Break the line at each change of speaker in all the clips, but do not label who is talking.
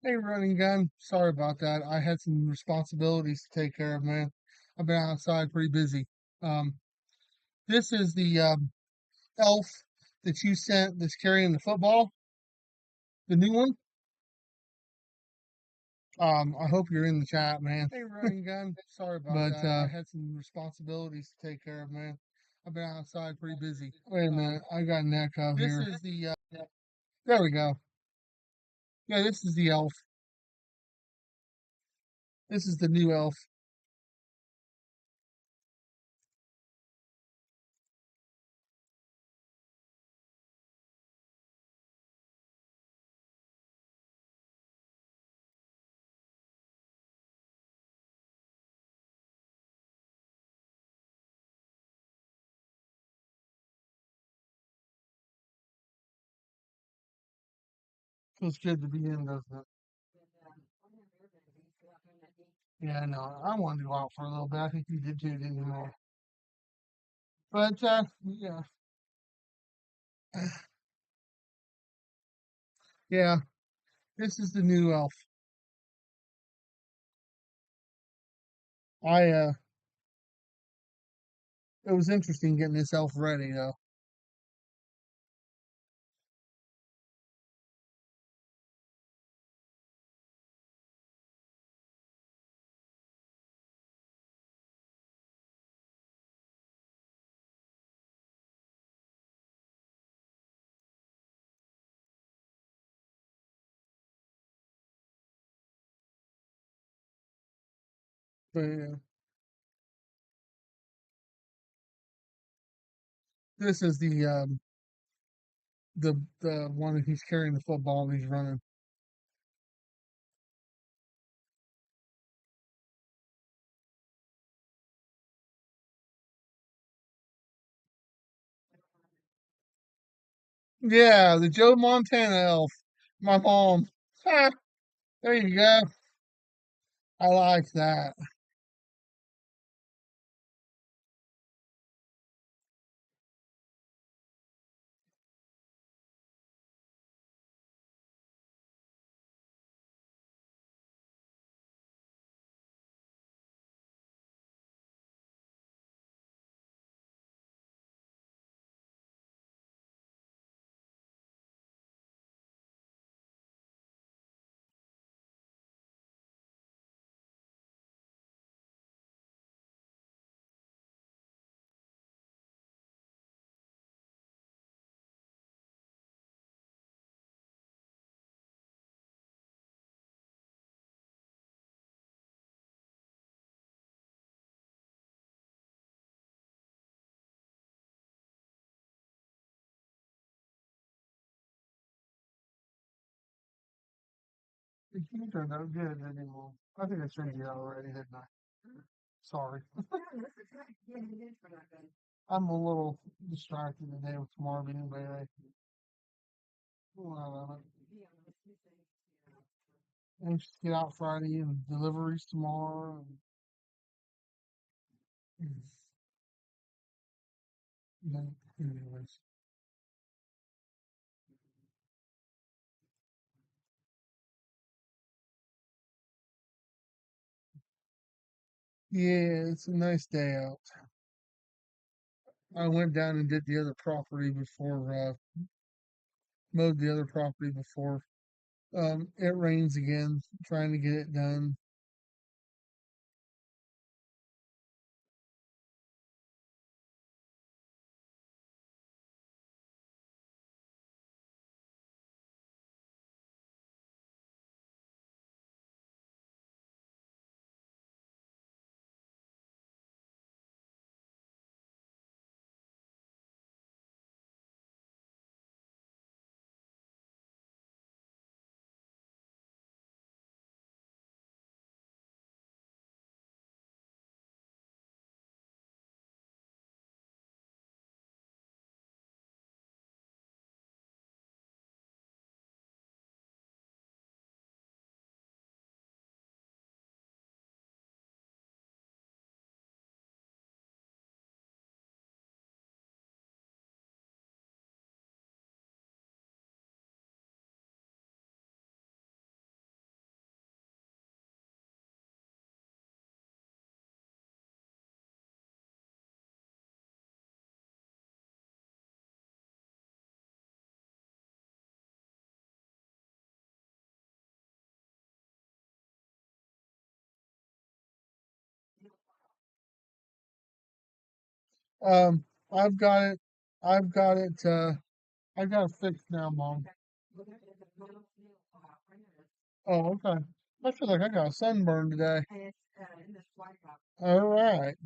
Hey, running gun. Sorry about that. I had some responsibilities to take care of, man. I've been outside pretty busy. Um, this is the elf that you sent that's carrying the football, the new one. I hope you're in the chat, man. Hey, running gun. Sorry about but that. I had some responsibilities to take care of, man. I've been outside pretty busy. Wait a minute. I got an echo here. This is the there we go. Yeah, this is the elf. This is the new elf. Feels good to be in, doesn't it? Yeah, no, I wanted to go out for a little bit. I think you did too, didn't you, man? But yeah, yeah, this is the new elf. I it was interesting getting this elf ready though. But yeah, this is the one that he's carrying the football and he's running. Yeah, the Joe Montana elf. My mom. Ha, there you go. I like that. You turned out good anymore. I think I turned you out already, didn't I? Sorry. I'm a little distracted today with Marvin, but well, anxious to get out Friday and deliveries tomorrow. And, anyways. Yeah, it's a nice day out. I went down and did the other property before, mowed the other property before. It rains again, trying to get it done. I've got it. I've got it. I got it fixed now, Mom. Oh, okay. I feel like I got a sunburn today. All right.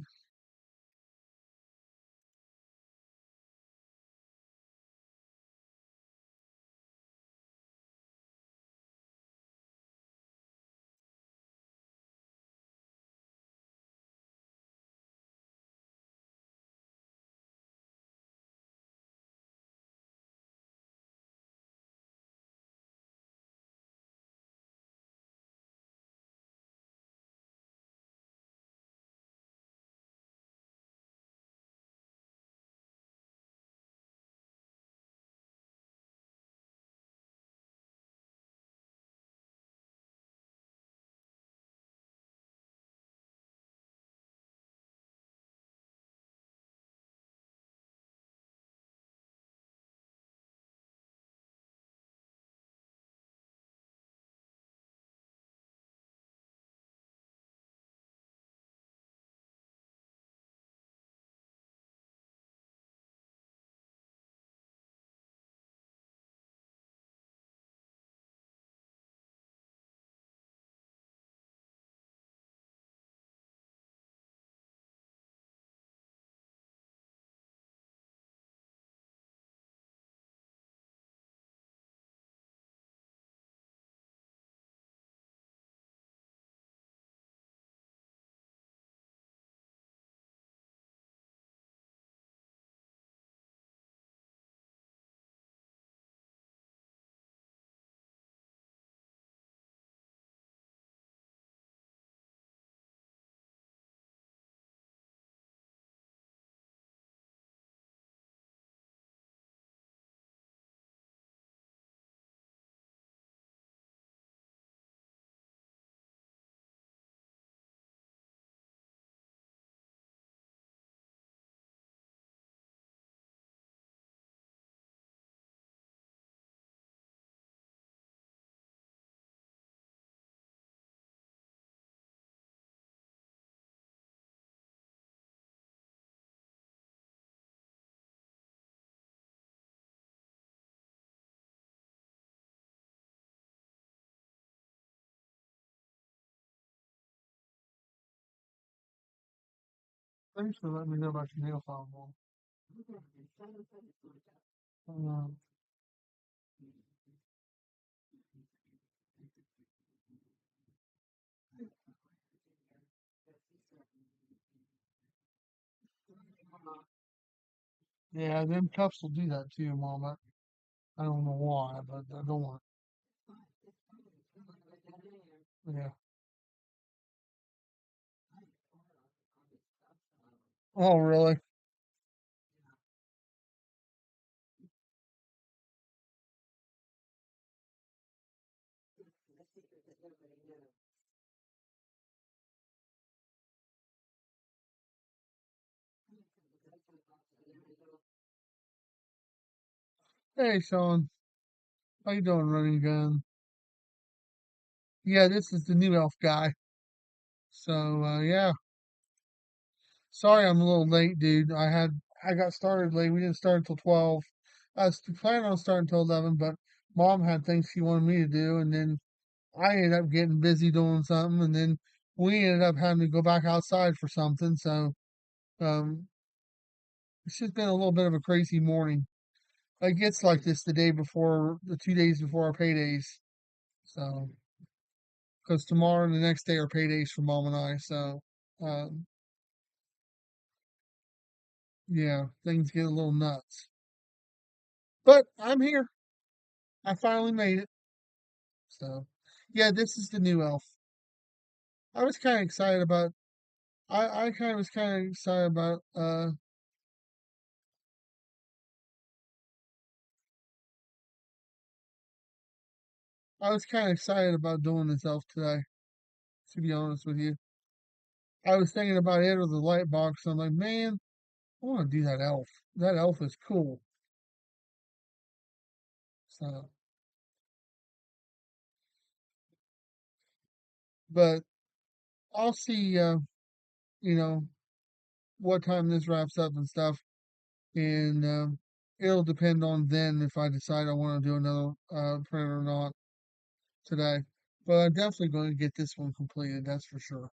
Thanks for letting me know about your nail file, Mom. Um, yeah, them cups will do that to you, Mom. I don't know why, but I don't want. Yeah. Oh, really? Hey, Sean. How you doing, running gun? Yeah, this is the new elf guy. So, yeah. Sorry, I'm a little late, dude. I got started late. We didn't start until 12. I was planning on starting until 11, but Mom had things she wanted me to do, and then I ended up getting busy doing something, and then we ended up having to go back outside for something. So, um, it's just been a little bit of a crazy morning. It gets like this the 2 days before our paydays. So, because tomorrow and the next day are paydays for Mom and I. So, um, yeah, things get a little nuts. But I'm here. I finally made it. So, yeah, this is the new elf. I was kind of excited about. I kind of was kind of excited about. I was kind of excited about doing this elf today. To be honest with you, I was thinking about it or the light box. I'm like, man, I want to do that elf. That elf is cool. So, but I'll see. You know, what time this wraps up and stuff, and it'll depend on then if I decide I want to do another print or not today. But I'm definitely going to get this one completed. That's for sure.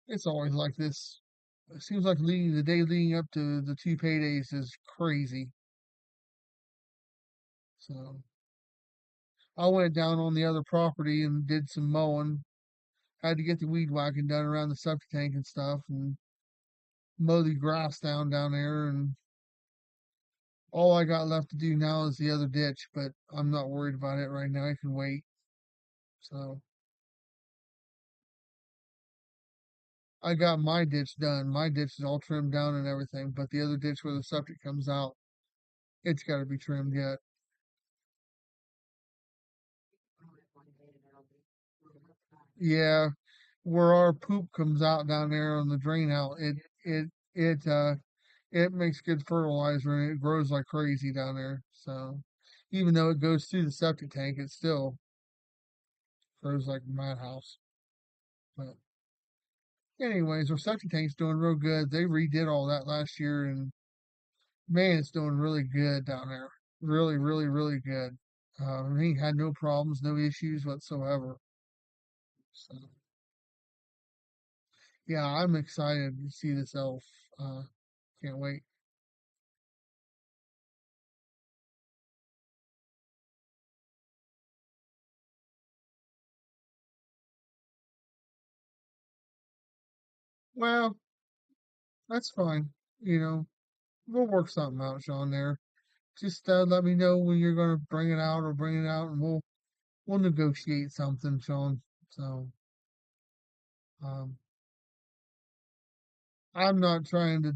It's always like this. It seems like the day leading up to the two paydays is crazy. So I went down on the other property and did some mowing. Had to get the weed whacking done around the septic tank and stuff, and mow the grass down there. And all I got left to do now is the other ditch, but I'm not worried about it right now. I can wait. So I got my ditch done. My ditch is all trimmed down and everything, but the other ditch where the septic comes out, it's got to be trimmed yet. Yeah, where our poop comes out down there on the drain out, it it makes good fertilizer and it grows like crazy down there. So even though it goes through the septic tank, it still grows like a madhouse. But anyways, our septic tank's doing real good. They redid all that last year, and man, it's doing really good down there. Really, really, really good. He had no problems, no issues whatsoever. So yeah, I'm excited to see this elf. Uh, can't wait. Well, that's fine. You know, we'll work something out, Sean. There, just let me know when you're gonna bring it out or bring it out, and we'll negotiate something, Sean. So, um, I'm not trying to.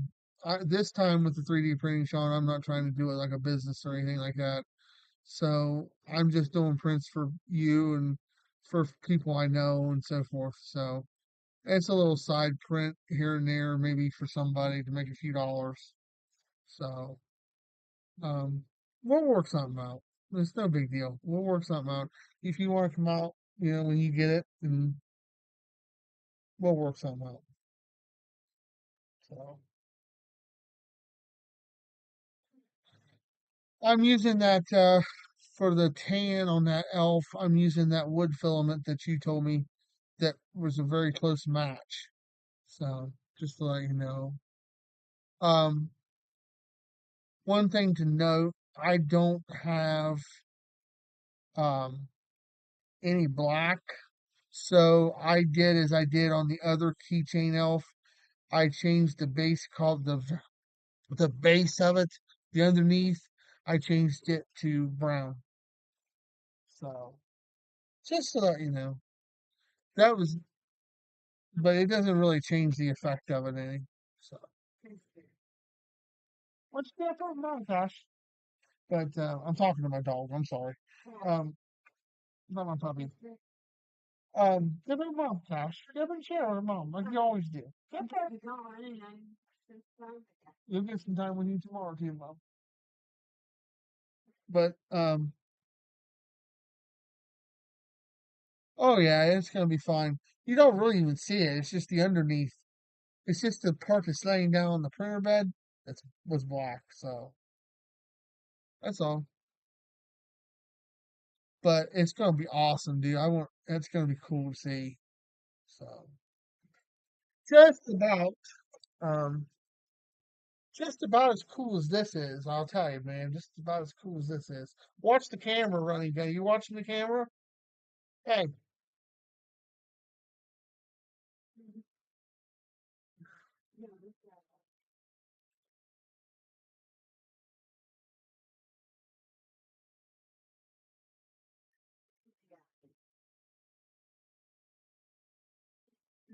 This time with the 3D printing, Sean, I'm not trying to do it like a business or anything like that. So I'm just doing prints for you and for people I know and so forth. So it's a little side print here and there, maybe for somebody to make a few dollars. So um, we'll work something out. It's no big deal. We'll work something out. If you want to come out, when you get it, and we'll work something out. So I'm using that for the tan on that elf. I'm using that wood filament that you told me that was a very close match. So just to let you know. Um, one thing to note, I don't have um any black. So I did as I did on the other keychain elf. I changed the base called the base of it, the underneath. I changed it to brown. So just to let you know, that was, but it doesn't really change the effect of it any. So what's that for, mom, gosh? But I'm talking to my dog. I'm sorry. Um, not my puppy. Give her mom, Cash. Give her a share with her mom, like you always do. Give her. You'll get some time with you tomorrow, too, mom. But oh yeah, it's gonna be fine. You don't really even see it. It's just the underneath. It's just the part that's laying down on the printer bed that was black. So that's all. But it's gonna be awesome, dude. I want. It's gonna be cool to see. So just about. Um, just about as cool as this is, I'll tell you, man. Just about as cool as this is. Watch the camera running, guy. You watching the camera? Hey,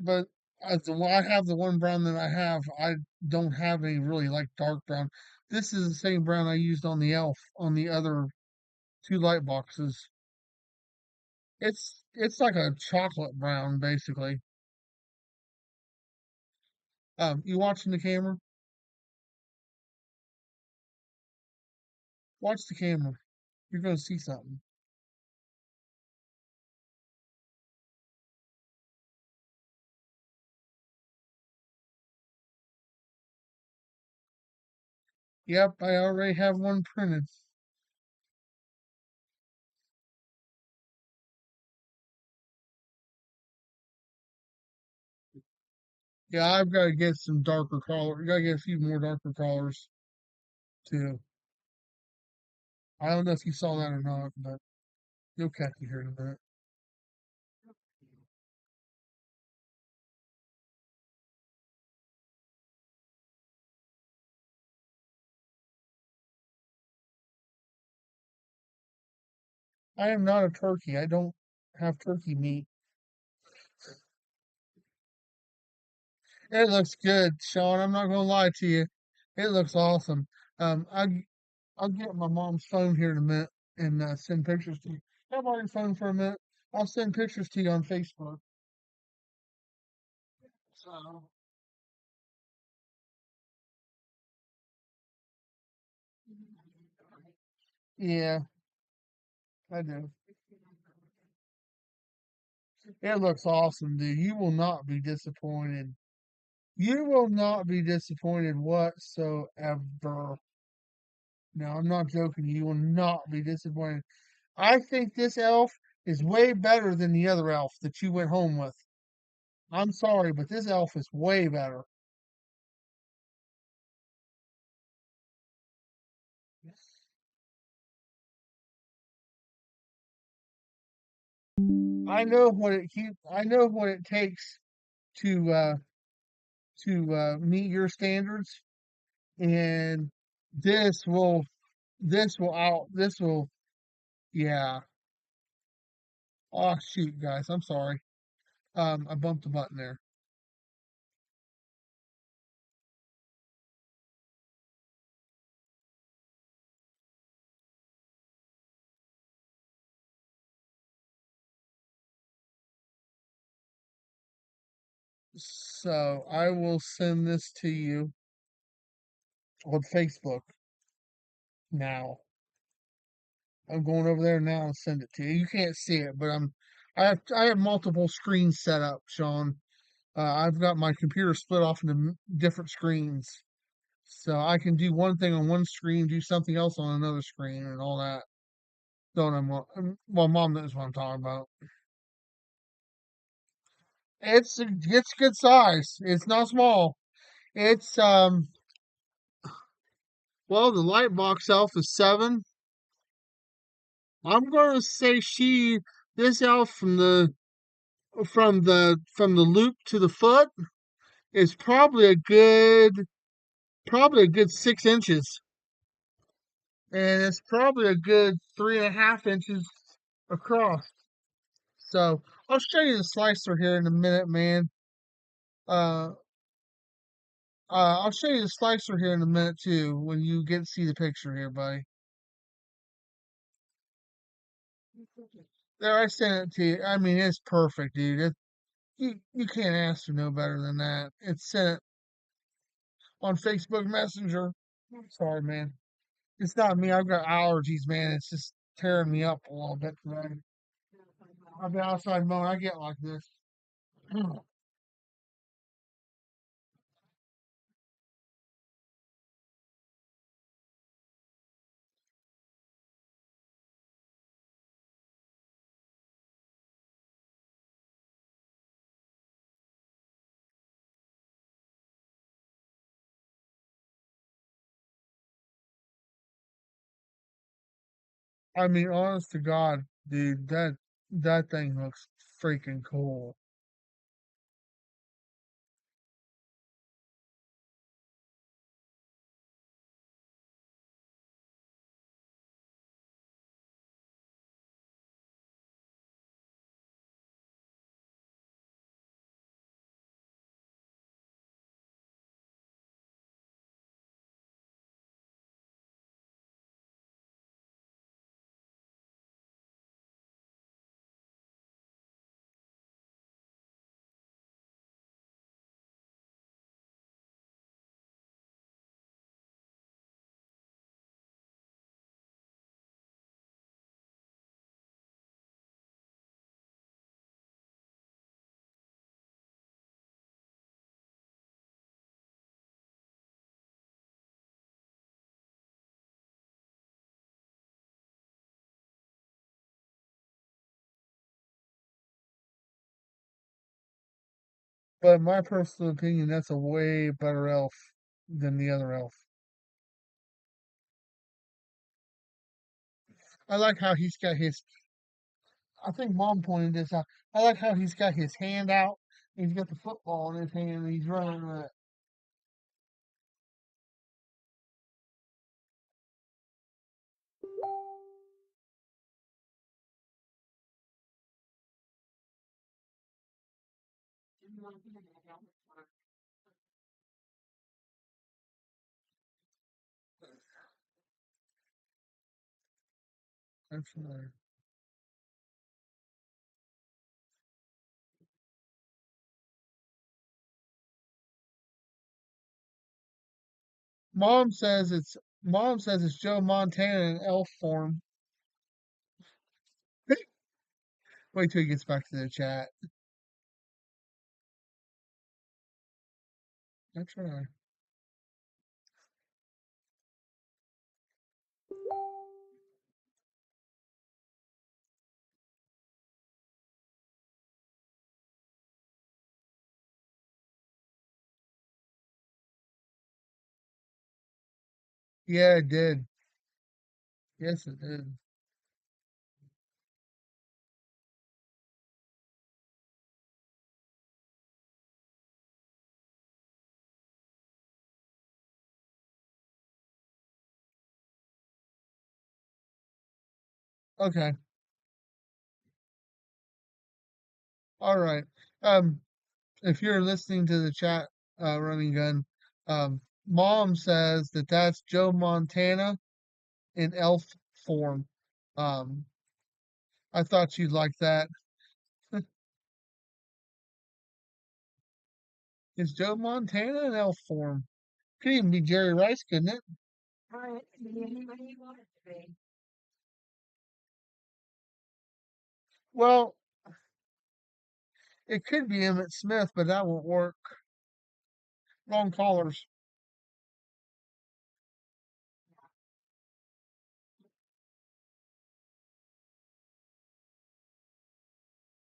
but I have the one brown that I have. I don't have any really like dark brown. This is the same brown I used on the elf on the other two light boxes. It's like a chocolate brown, basically. You watching the camera? Watch the camera. You're gonna see something. Yep, I already have one printed. Yeah, I've got to get some darker color. Got to get a few more darker colors too. I don't know if you saw that or not, but you'll catch it here in a minute. I am not a turkey. I don't have turkey meat. It looks good, Sean. I'm not gonna lie to you. It looks awesome. I'll get my mom's phone here in a minute and send pictures to you. Have on your phone for a minute. I'll send pictures to you on Facebook. So yeah, I do. It looks awesome, dude. You will not be disappointed. You will not be disappointed whatsoever. No, I'm not joking. You will not be disappointed. I think this elf is way better than the other elf that you went home with. I'm sorry, but this elf is way better. I know what it takes to meet your standards, and this will this will yeah. Oh shoot, guys, I'm sorry. I bumped the button there. So I will send this to you on Facebook now. I'm going over there now and send it to you. You can't see it, but I have multiple screens set up, Sean. I've got my computer split off into different screens, so I can do one thing on one screen, do something else on another screen, and all that. Don't I'm well, Mom knows what I'm talking about. It's good size. It's not small. It's well, the light box elf is 7. I'm going to say this elf from the loop to the foot is probably a good 6 inches, and it's probably a good 3.5 inches across. So I'll show you the slicer here in a minute, man. Uh, I'll show you the slicer here in a minute too when you get to see the picture here, buddy. There, I sent it to you. I mean, it's perfect, dude. You can't ask for no better than that. It's sent on Facebook Messenger. Sorry, man. It's not me. I've got allergies, man. It's just tearing me up a little bit today. I've been outside mowing. I get like this. I mean, honest to God, dude, that thing looks freaking cool. But in my personal opinion, that's a way better elf than the other elf. I like how he's got his. I think Mom pointed this out. I like how he's got his hand out. He's got the football in his hand, and he's running with it. That's right. Mom says it's Joe Montana in elf form. Wait till he gets back to the chat. That's right. Yeah, it did. Yes, it did. Okay. All right. Um, if you're listening to the chat, running gun, Mom says that that's Joe Montana in elf form. Um, I thought you'd like that. Is Joe Montana in elf form? Could even be Jerry Rice, couldn't it? Well, it could be Emmett Smith, but that won't work. Wrong callers.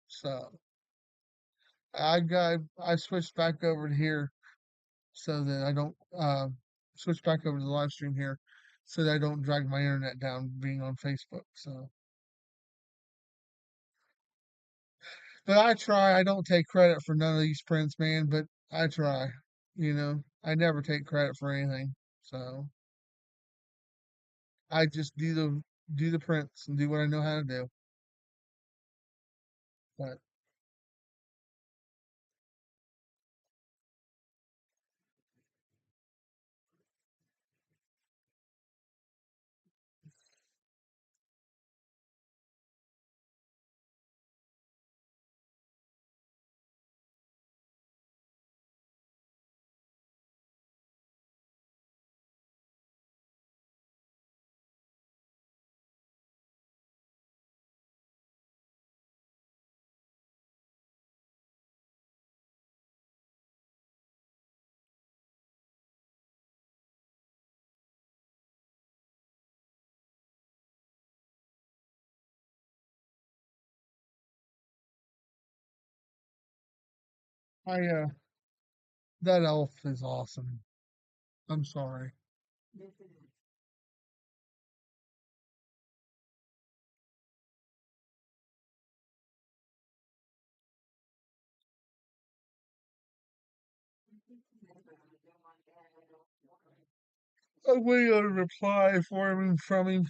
So I switched back over to here so that I don't switch back over to the live stream here so that I don't drag my internet down being on Facebook. So, but I try. I don't take credit for none of these prints, man. But I try. I never take credit for anything. So I just do the prints and do what I know how to do. But I that elf is awesome. I'm sorry. I'm waiting on a reply from him.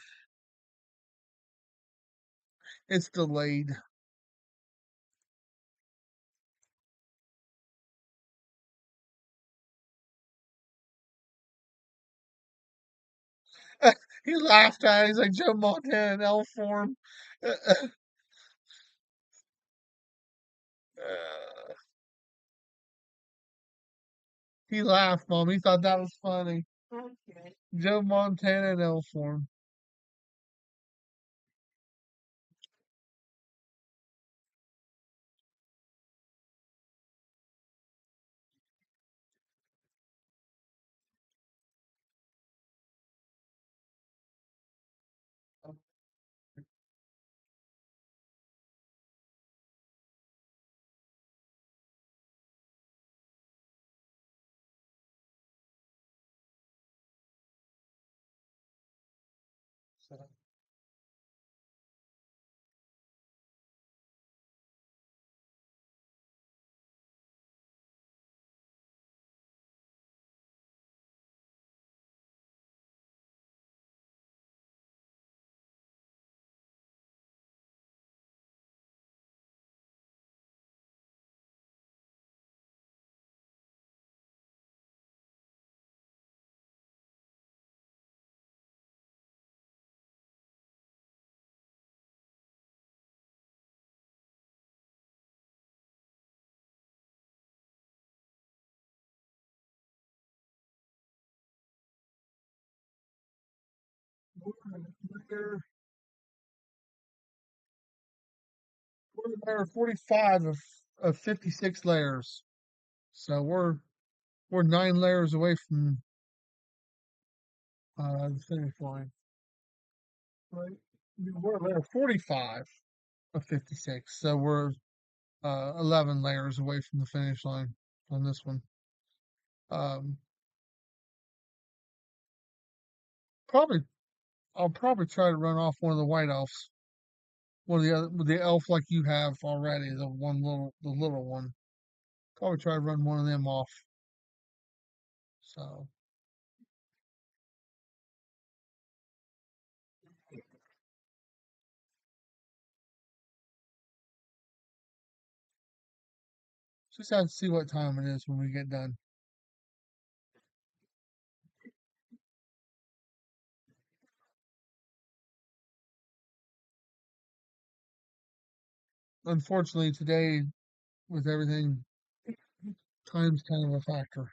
It's delayed. He laughed at it. He's like Joe Montana in elf form. He laughed, Mom. He thought that was funny. Joe Montana in elf form. So we're, we're layer 45 of 56 layers. So we're 9 layers away from the finish line. Right? We're layer 45 of 56. So we're 11 layers away from the finish line on this one. Um, probably I'll probably try to run off one of the white elves. One of the elf like you have already, the little one. Probably try to run one of them off. So just have to see what time it is when we get done. Unfortunately, today with everything, time's kind of a factor.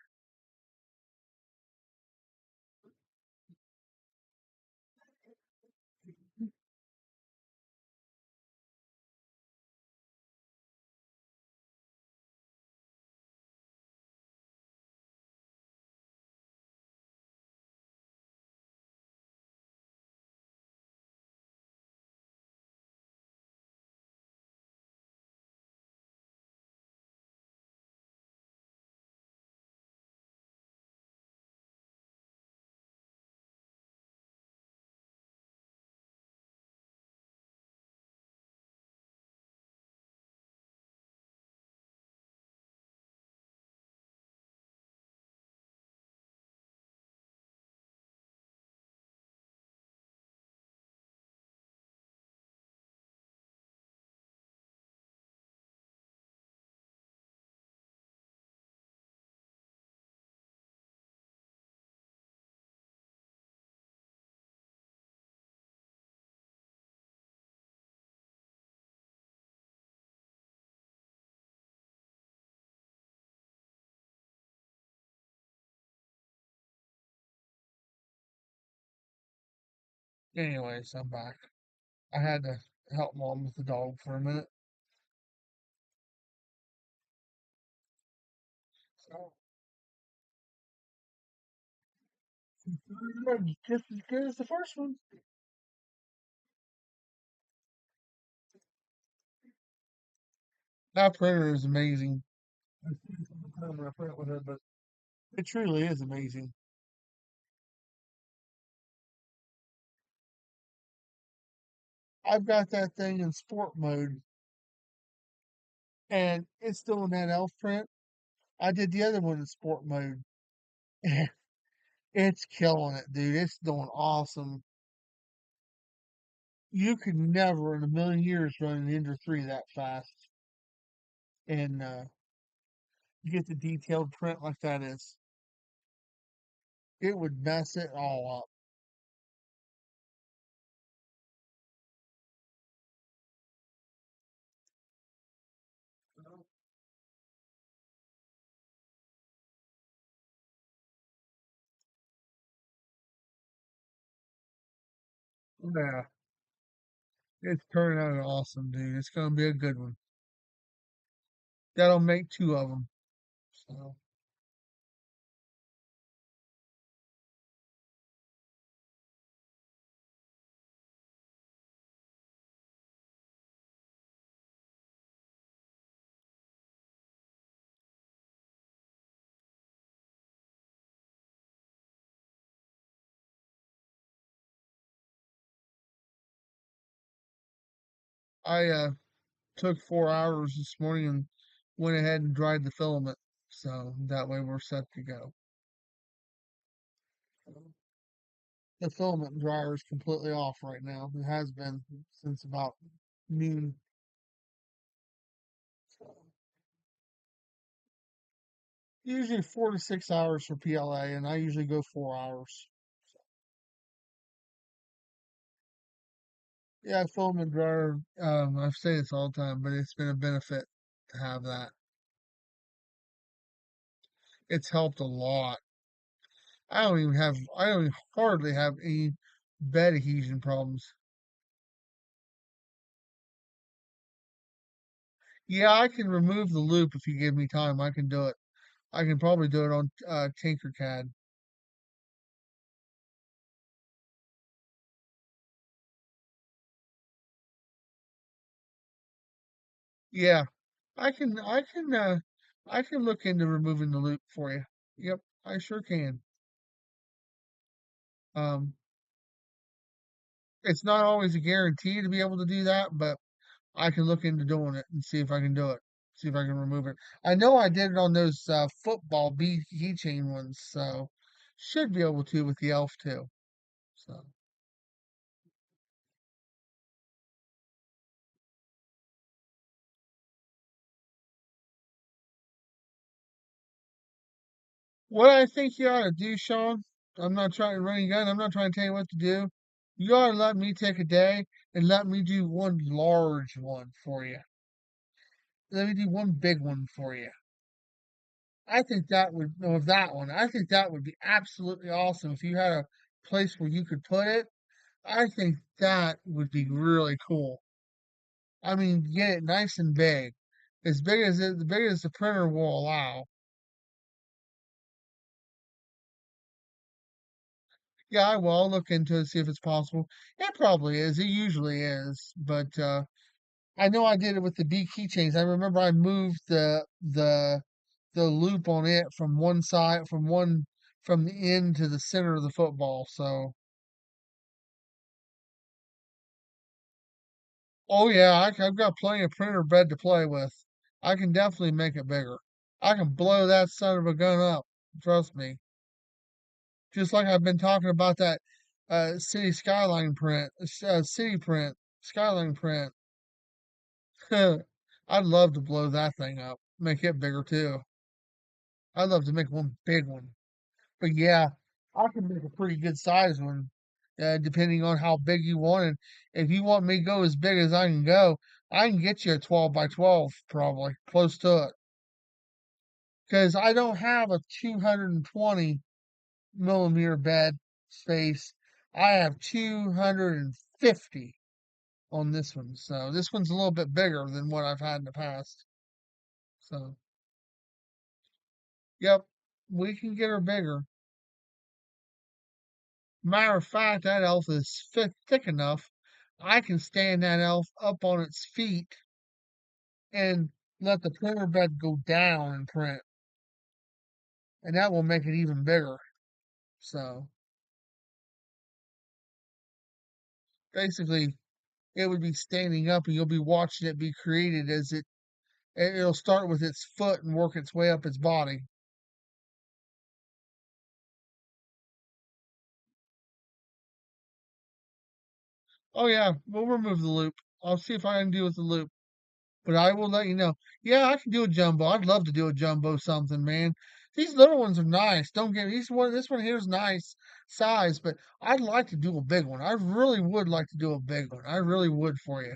Anyways, I'm back. I had to help mom with the dog for a minute. So just as good as the first one. That printer is amazing. I see it all the time when I print with it, but it truly is amazing. I've got that thing in sport mode, and it's doing that elf print. I did the other one in sport mode. It's killing it, dude. It's doing awesome. You could never in a million years run an Ender 3 that fast and you get the detailed print like that is. It would mess it all up. Yeah, it's turning out awesome, dude. It's gonna be a good one. That'll make two of them. So. I took 4 hours this morning and went ahead and dried the filament. So that way we're set to go. The filament dryer is completely off right now. It has been since about noon. Usually 4 to 6 hours for PLA, and I usually go 4 hours. Yeah, filament dryer. I say this all the time, but it's been a benefit to have that. It's helped a lot. I don't hardly have any bed adhesion problems. Yeah, I can remove the loop if you give me time. I can do it. I can probably do it on Tinkercad. Yeah, I can look into removing the loop for you. Yep, I sure can. Um, it's not always a guarantee to be able to do that, but I can look into doing it and see if I can do it. See if I can remove it. I know I did it on those football B keychain ones, so should be able to with the elf too. So what I think you ought to do, Sean, I'm not trying to run a gun, I'm not trying to tell you what to do. You ought to let me take a day and let me do one large one for you. Let me do one big one for you. I think that would, no, that one. I think that would be absolutely awesome if you had a place where you could put it. I think that would be really cool. I mean, get it nice and big, as big as the printer will allow. Yeah, I will. I'll look into it, see if it's possible. It probably is. It usually is. But I know I did it with the B keychains. I remember I moved the loop on it from one side, from the end to the center of the football. So, oh yeah, I've got plenty of printer bed to play with. I can definitely make it bigger. I can blow that son of a gun up. Trust me. Just like I've been talking about that city skyline print, city print, skyline print. I'd love to blow that thing up, make it bigger too. I'd love to make one big one. But yeah, I can make a pretty good size one, depending on how big you want it. If you want me to go as big as I can go, I can get you a 12 by 12, probably close to it. Because I don't have a 220 millimeter bed space. I have 250 on this one. So this one's a little bit bigger than what I've had in the past. So, yep, we can get her bigger. Matter of fact, that elf is thick enough. I can stand that elf up on its feet and let the printer bed go down and print, and that will make it even bigger. So basically, it would be standing up, and you'll be watching it be created as it'll start with its foot and work its way up its body. Oh yeah, we'll remove the loop. I'll see if I can deal with the loop. But I will let you know. Yeah, I can do a jumbo. I'd love to do a jumbo something, man. These little ones are nice. Don't get me. This one here is nice size, but I'd like to do a big one. I really would like to do a big one. I really would for you.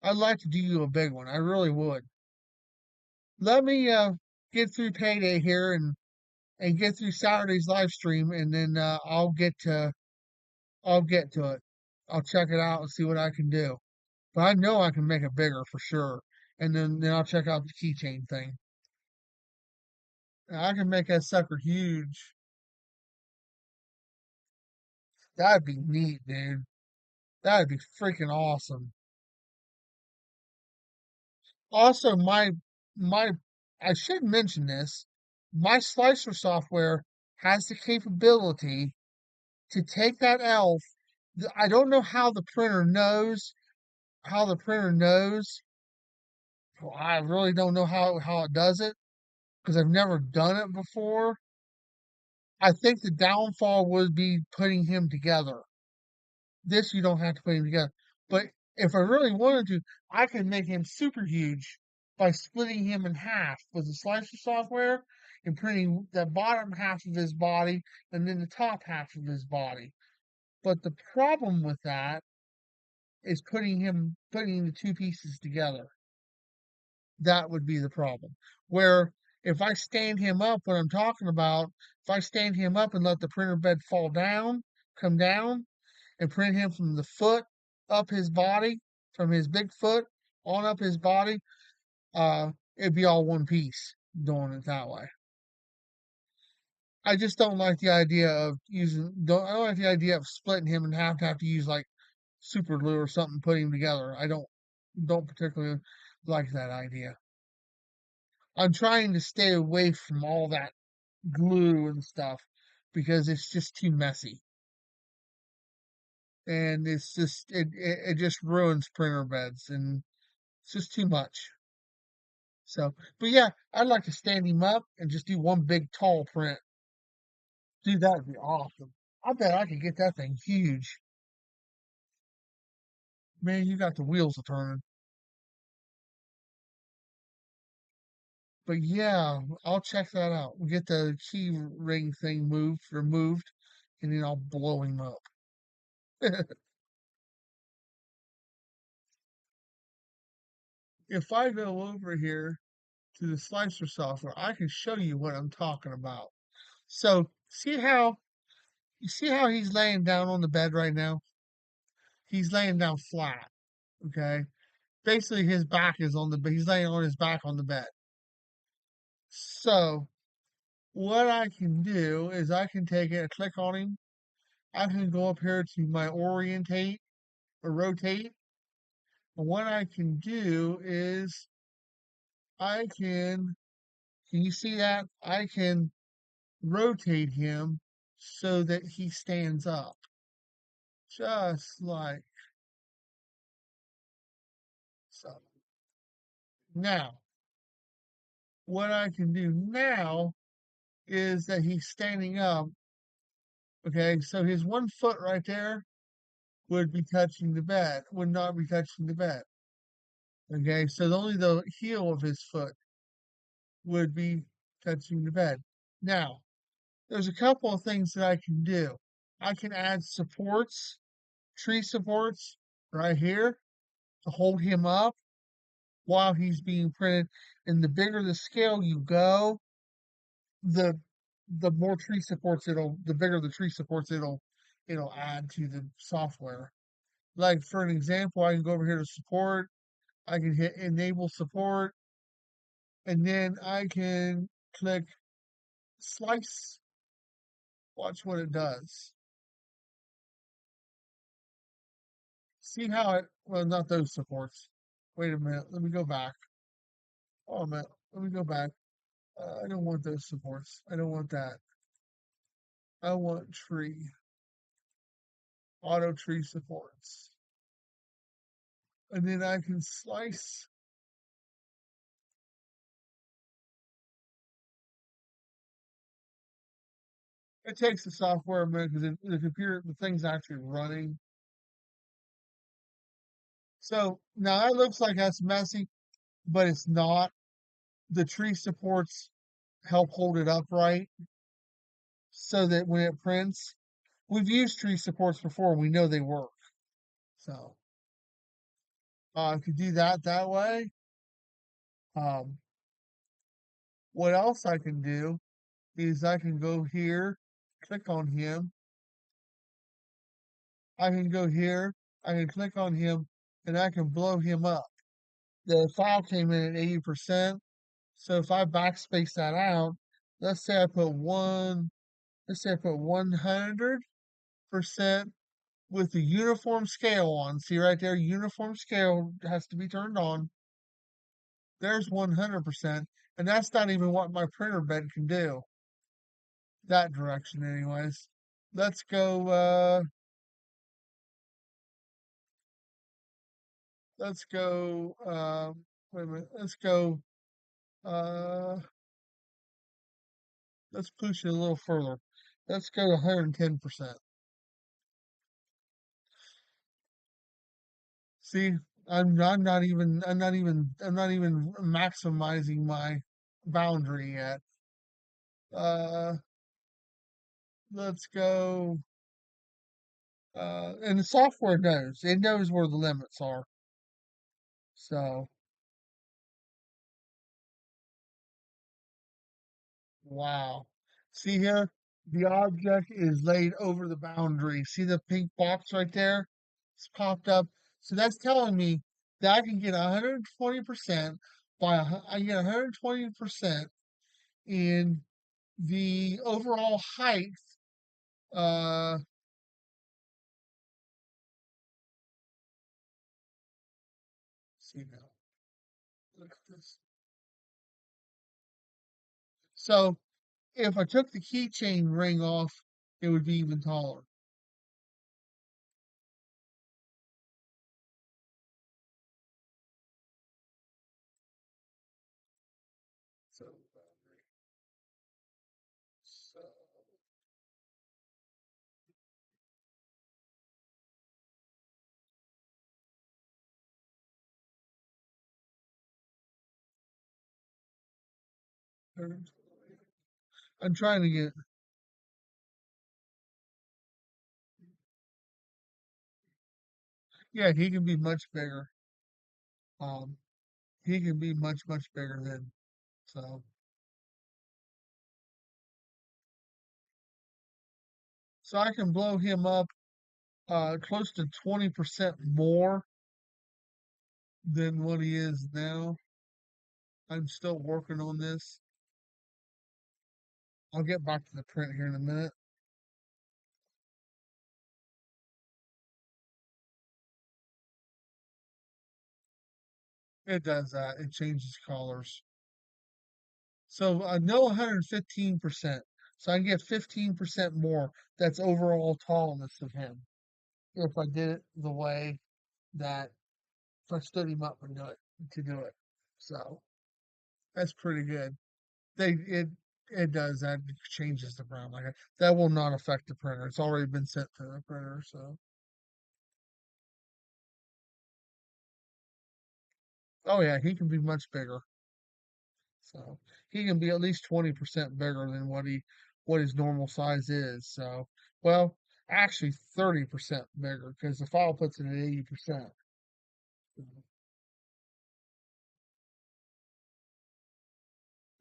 I'd like to do you a big one. I really would. Let me get through payday here and get through Saturday's live stream, and then I'll get to it. I'll check it out and see what I can do. But I know I can make it bigger for sure. And then I'll check out the keychain thing. I can make that sucker huge. That'd be neat, dude. That'd be freaking awesome. Also, my I should mention this. My slicer software has the capability to take that elf. I don't know how the printer knows, how the printer knows, well, I really don't know how it does it because I've never done it before. I think the downfall would be putting him together. This you don't have to put him together. But if I really wanted to, I could make him super huge by splitting him in half with the slicer software and printing the bottom half of his body and then the top half of his body. But the problem with that is putting the two pieces together. That would be the problem. Where if I stand him up, what I'm talking about, if I stand him up and let the printer bed fall down, come down, and print him from the foot up his body, from his big foot on up his body, it'd be all one piece doing it that way. I just don't like the idea of I don't like the idea of splitting him and have to use like super glue or something putting him together. I don't particularly like that idea. I'm trying to stay away from all that glue and stuff because it's just too messy. And it just ruins printer beds and it's just too much. So, but yeah, I'd like to stand him up and just do one big tall print. Dude, that would be awesome. I bet I could get that thing huge. Man, you got the wheels a turning. But yeah, I'll check that out. We'll get the key ring thing removed, and then I'll blow him up. If I go over here to the slicer software, I can show you what I'm talking about. So you see how he's laying down on the bed right now? He's laying down flat. Okay. Basically his back is on the bed. He's laying on his back on the bed. So what I can do is I can take it and click on him. I can go up here to my orientate or rotate. And what I can do is can you see that? I can rotate him so that he stands up. Just like so. Now, what I can do now is that he's standing up. Okay, so his one foot right there would be touching the bed, would not be touching the bed. Okay, so only the heel of his foot would be touching the bed. Now, there's a couple of things that I can do. I can add supports, tree supports right here to hold him up while he's being printed. And the bigger the scale you go, the the bigger the tree supports it'll add to the software. Like for an example, I can go over here to support, I can hit enable support, and then I can click slice. Watch what it does. See how it, well, not those supports. Wait a minute, let me go back. Oh, a minute, let me go back. I don't want those supports. I don't want that. I want tree, auto tree supports. And then I can slice. It takes the software a minute because the computer, the thing's actually running. So now that looks like that's messy, but it's not. The tree supports help hold it upright so that when it prints, we've used tree supports before and we know they work. So I could do that that way. Um, what else I can do is I can go here, click on him. I can go here, I can click on him, and I can blow him up. The file came in at 80%. So if I backspace that out, let's say I put let's say I put 100% with the uniform scale on. See right there, uniform scale has to be turned on. There's 100%, and that's not even what my printer bed can do. That direction, anyways. Let's go. Let's go. Wait a minute. Let's go. Uh, let's push it a little further. Let's go to 110%. See, I'm not even maximizing my boundary yet. Uh, let's go. And the software knows. It knows where the limits are. So, wow. See here? The object is laid over the boundary. See the pink box right there? It's popped up. So that's telling me that I can get 120% I get 120% in the overall height. Uh, see now. Look at this. So if I took the keychain ring off, it would be even taller. So, so I'm trying to get, yeah, he can be much bigger. Um, he can be much bigger than, so, so I can blow him up, close to 20% more than what he is now. I'm still working on this. I'll get back to the print here in a minute. It does that. It changes colors. So I know 115%. So I can get 15% more. That's overall tallness of him. If I did it the way that if I stood him up and do it. So that's pretty good. It does that. It changes the brown like that will not affect the printer. It's already been sent to the printer. So oh yeah, he can be much bigger. So he can be at least 20% bigger than what his normal size is. So well, actually 30% bigger because the file puts it at 80%.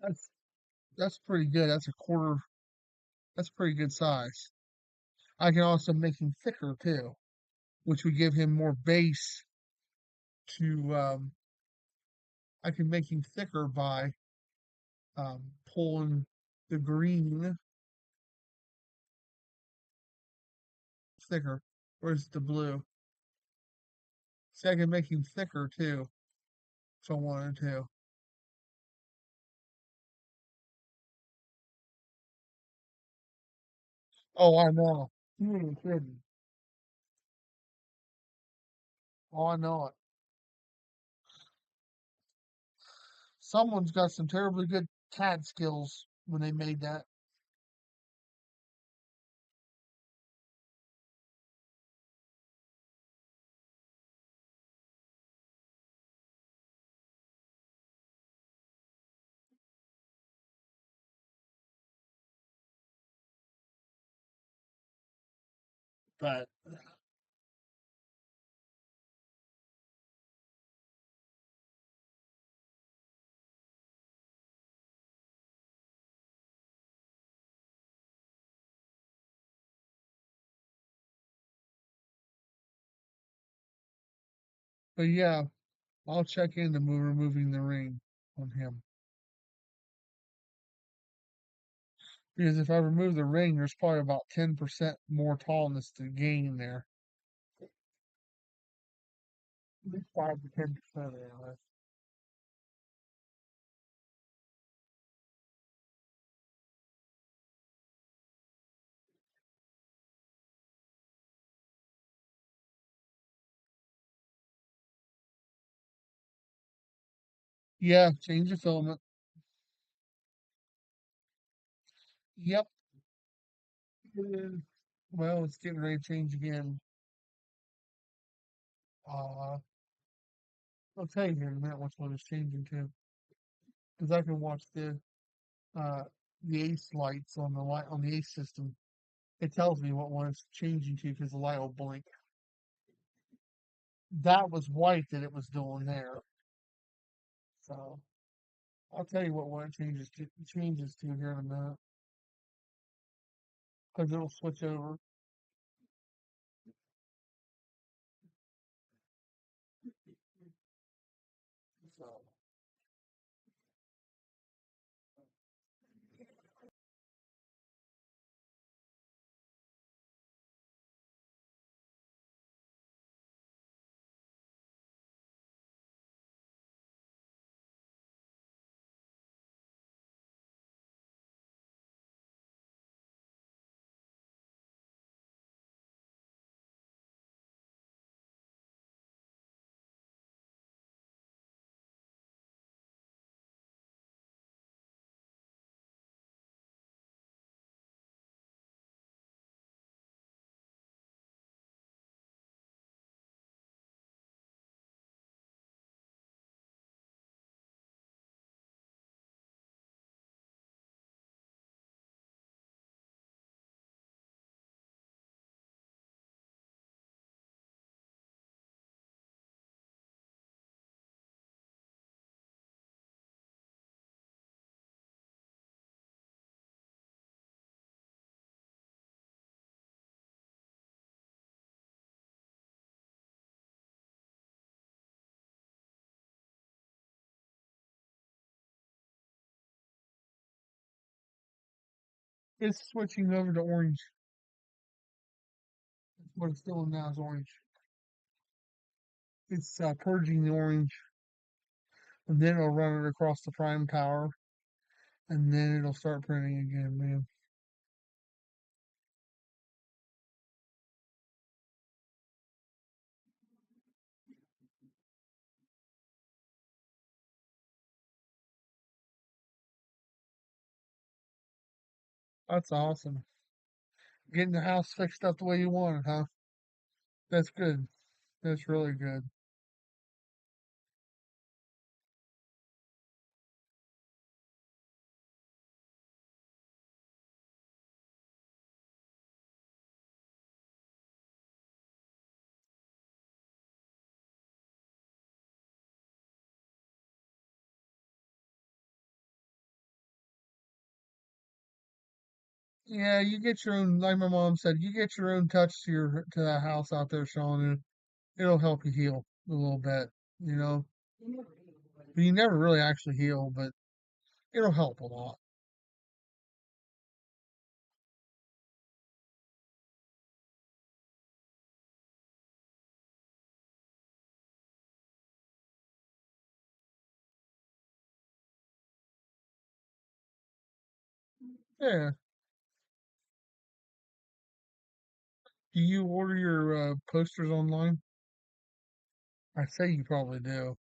That's that's pretty good. That's a quarter. That's pretty good size. I can also make him thicker too, which would give him more base to. I can make him thicker by pulling the green thicker. Where's the blue? See, I can make him thicker too if I wanted to. Oh, I know. You ain't kidding. Oh, I know it. Someone's got some terribly good CAD skills when they made that. But but yeah, I'll check into removing the ring on him because if I remove the ring, there's probably about 10% more tallness to gain there. At least 5 to 10% anyway. Yeah, change the filament. Yep. Well, it's getting ready to change again. Uh, I'll tell you here in a minute which one it's changing to, because I can watch uh the ACE lights on the light on the ACE system. It tells me what one it's changing to because the light will blink. That was white that it was doing there. So I'll tell you what one it changes to here in a minute because it'll switch over. So it's switching over to orange. What it's doing now is orange. It's purging the orange, and then it'll run it across the prime tower, and then it'll start printing again, man. That's awesome. Getting the house fixed up the way you want it, huh? That's good. That's really good. Yeah, you get your own, like my mom said, you get your own touch to that house out there, Sean, and it'll help you heal a little bit, you know. But you never really actually heal, but it'll help a lot. Yeah. Do you order your posters online? I say you probably do.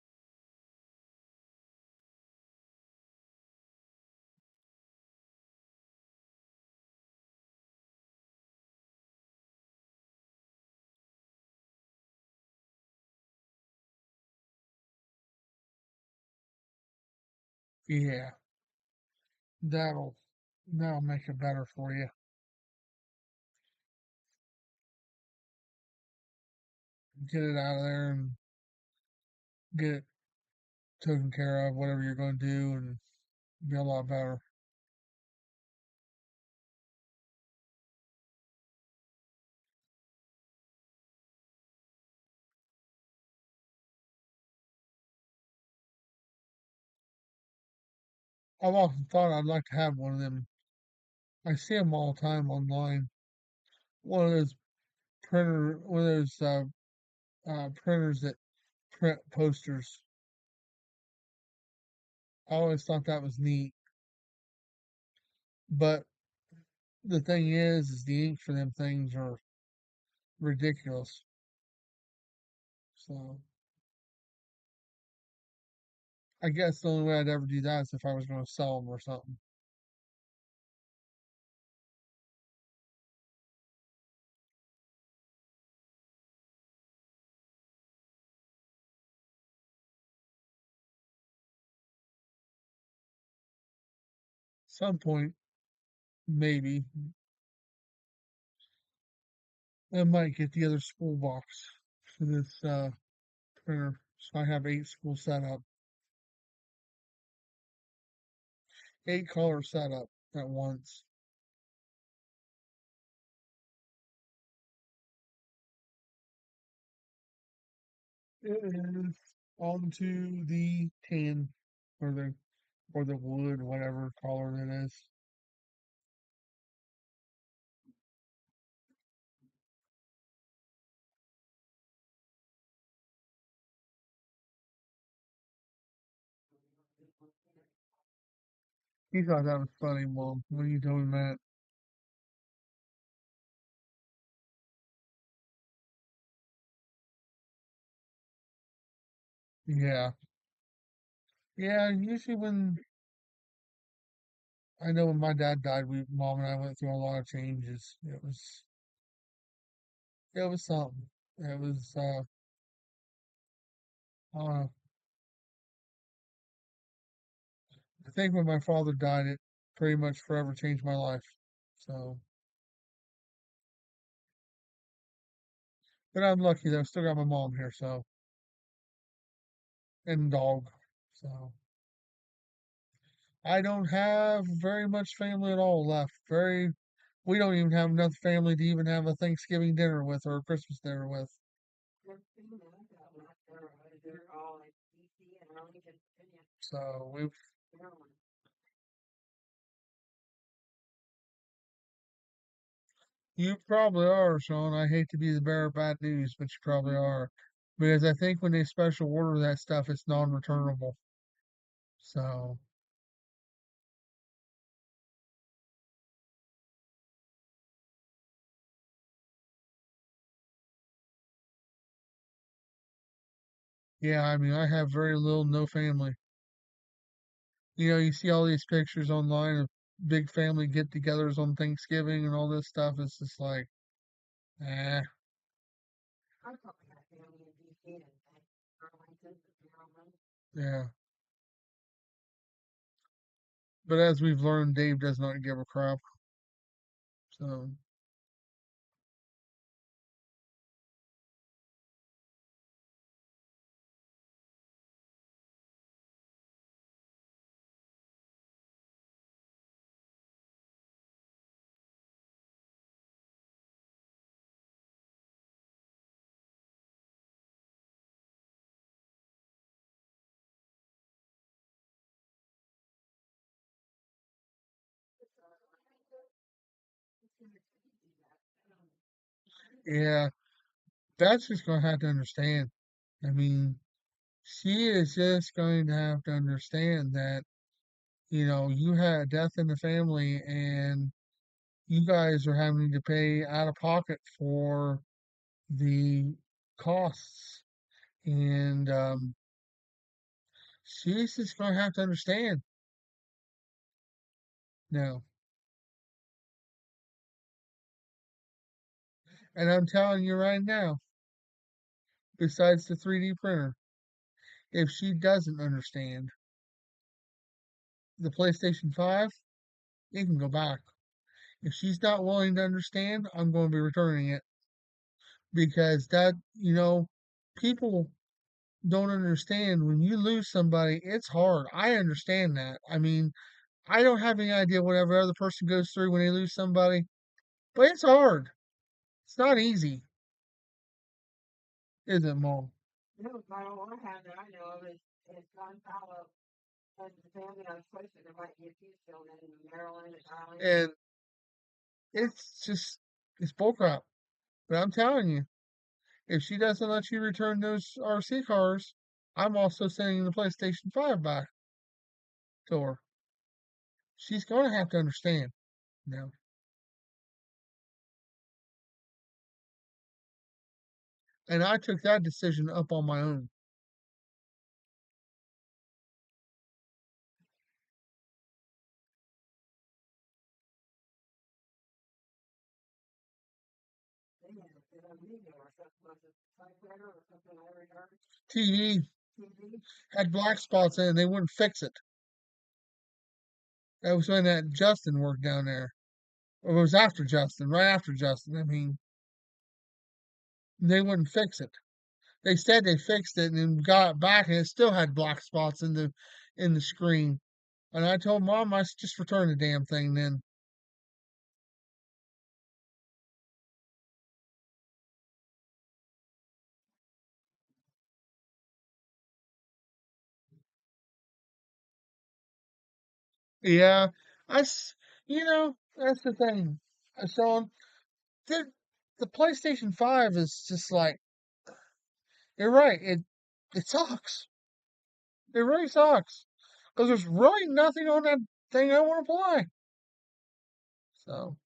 Yeah, that'll that'll make it better for you. Get it out of there and get it taken care of, whatever you're going to do, and be a lot better. I've often thought I'd like to have one of them. I see them all the time online. One of those one of those printers that print posters. I always thought that was neat. But the thing is the ink for them things are ridiculous. So I guess the only way I'd ever do that is if I was going to sell them or something. Some point, maybe I might get the other spool box for this printer, so I have 8 spool set up, 8 color set up at once. It is onto the tin or the wood, whatever color it is. He thought that was funny, Mom, when you told him that. Yeah. Yeah, usually when I know when my dad died, Mom and I went through a lot of changes. It was something. It was uh I think when my father died, it pretty much forever changed my life. So, but I'm lucky that I still got my mom here, so, and dog. So, I don't have very much family at all left. We don't even have enough family to even have a Thanksgiving dinner with or a Christmas dinner with. So, you probably are, Sean. I hate to be the bearer of bad news, but you probably are. Because I think when they special order that stuff, it's non-returnable. So, yeah, I mean, I have very little, no family. You know, you see all these pictures online of big family get-togethers on Thanksgiving and all this stuff. It's just like, eh, yeah. But as we've learned, Dave does not give a crap. So, yeah, that's just going to have to understand. I mean, she is just going to have to understand that, you know, you had a death in the family and you guys are having to pay out of pocket for the costs. And she's just going to have to understand now. And I'm telling you right now, besides the 3D printer, if she doesn't understand the PlayStation 5, it can go back. If she's not willing to understand, I'm going to be returning it because people don't understand when you lose somebody, it's hard. I understand that. I mean, I don't have any idea what every other person goes through when they lose somebody, but it's hard. It's not easy, is it, Mom? And it's bullcrap. But I'm telling you, if she doesn't let you return those RC cars, I'm also sending the PlayStation 5 back to her. She's going to have to understand. You And I took that decision up on my own. TV had black spots in it, and they wouldn't fix it. That was when that Justin worked down there. Or it was after Justin, right after Justin. I mean, they wouldn't fix it. They said they fixed it and then got it back, and it still had black spots in the screen. And I told Mom I should just return the damn thing then. Yeah, that's that's the thing. So the the PlayStation 5 is just like you're right. It sucks. It really sucks because there's really nothing on that thing I want to play. So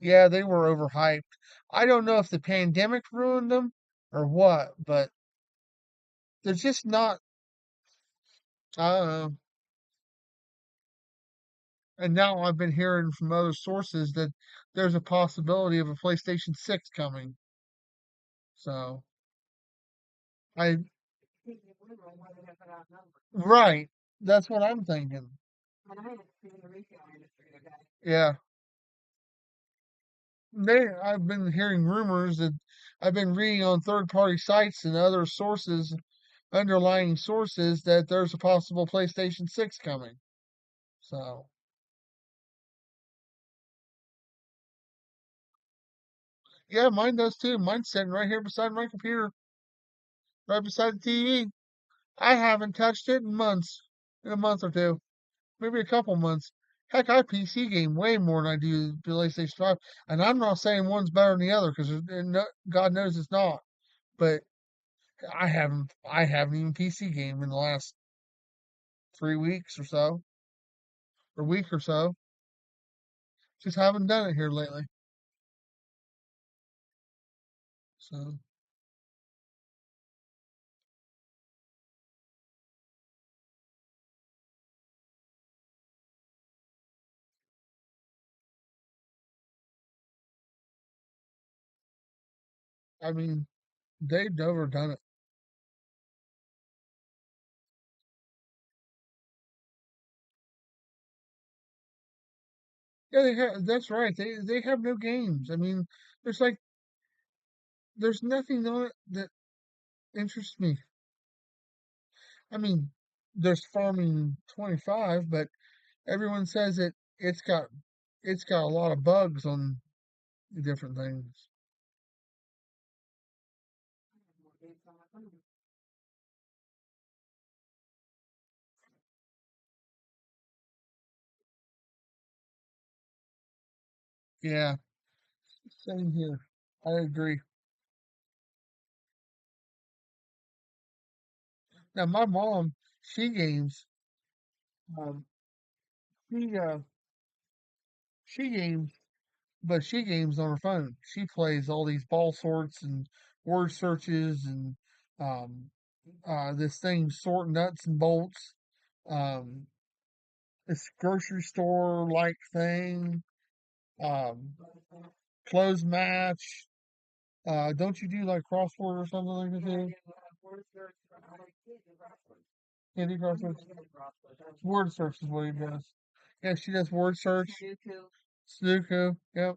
yeah, they were overhyped. I don't know if the pandemic ruined them or what, but they're just not. I don't know. And now I've been hearing from other sources that there's a possibility of a PlayStation 6 coming. So I right. That's what I'm thinking. Yeah. I've been hearing rumors that I've been reading on third party sites and other sources, underlying sources, that there's a possible PlayStation 6 coming. So, yeah, mine does too. Mine's sitting right here beside my computer, right beside the TV. I haven't touched it in months, in a month or two, maybe a couple months. Heck, I PC game way more than I do the PlayStation 5. And I'm not saying one's better than the other because God knows it's not. But I haven't even PC game in the last 3 weeks or so, or week or so. Just haven't done it here lately. So, I mean, they've never done it. Yeah, they have. That's right. They have no games. I mean, there's like there's nothing on it that interests me. I mean, there's Farming 25, but everyone says it's got a lot of bugs on different things. Yeah, same here. I agree. Now my mom, she games. Um, she uh, she games, but she games on her phone. She plays all these ball sorts and word searches and um, this thing sort nuts and bolts. Um, this grocery store like thing. Um, close match. Don't you do like crossword or something like that too? Candy crossword. Word search is what he does. Yeah, she does word search. Sudoku. Yep.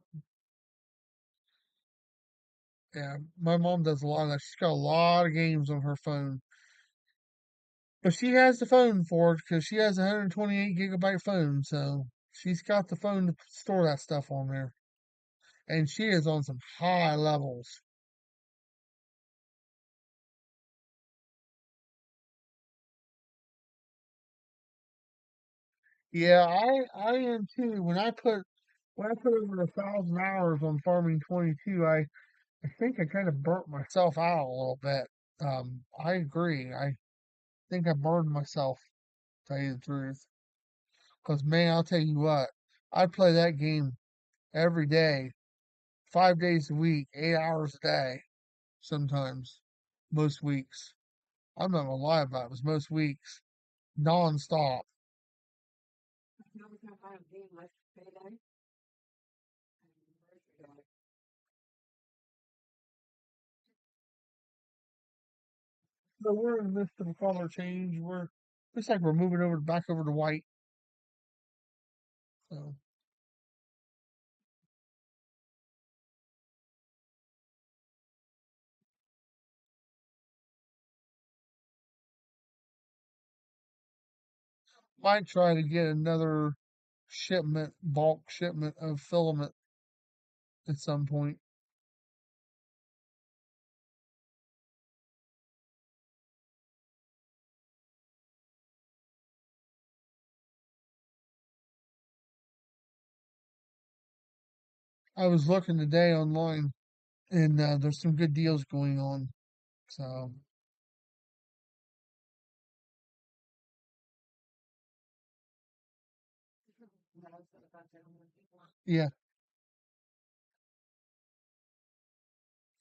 Yeah, my mom does a lot of that. She's got a lot of games on her phone. But she has the phone for it because she has a 128 gigabyte phone, so she's got the phone to store that stuff on there. And she is on some high levels. Yeah, I am too. When I put over 1,000 hours on Farming 22, I think I kind of burnt myself out a little bit. I agree. I think I burned myself, to tell you the truth. Because man, I'll tell you what, I play that game every day, 5 days a week, 8 hours a day, sometimes, most weeks. I'm not gonna lie about it. It was most weeks, nonstop. So we're in this of a color change. We're looks like we're moving over back over to white. So might try to get another shipment, bulk shipment of filament at some point. I was looking today online, and there's some good deals going on. So yeah,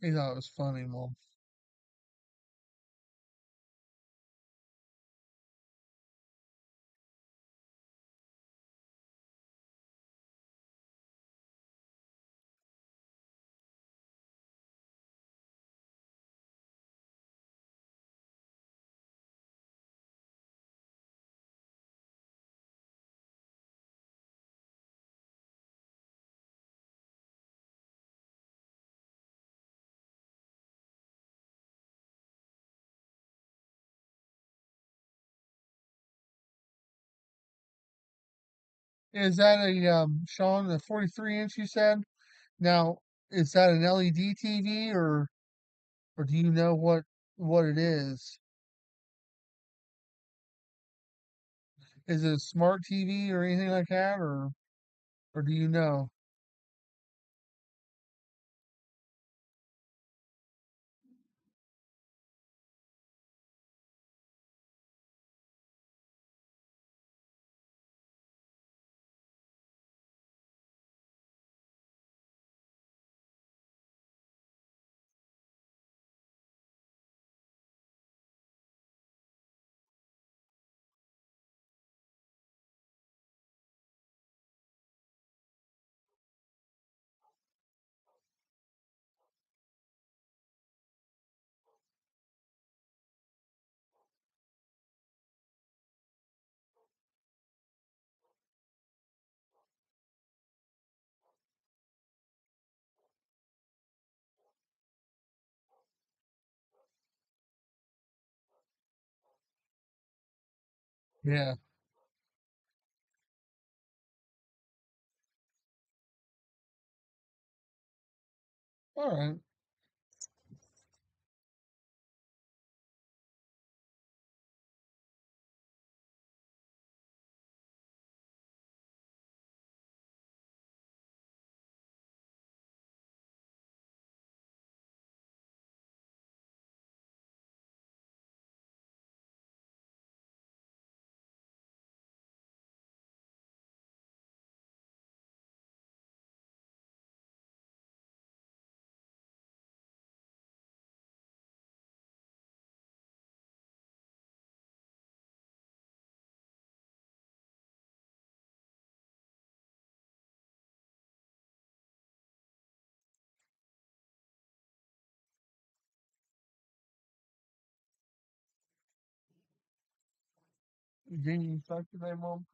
he thought it was funny. Well, is that a Sean, the 43 inch you said? Now, is that an LED TV or do you know what it is? Is it a smart TV or anything like that, or do you know? Yeah. All right. Getting stuck today, Mom?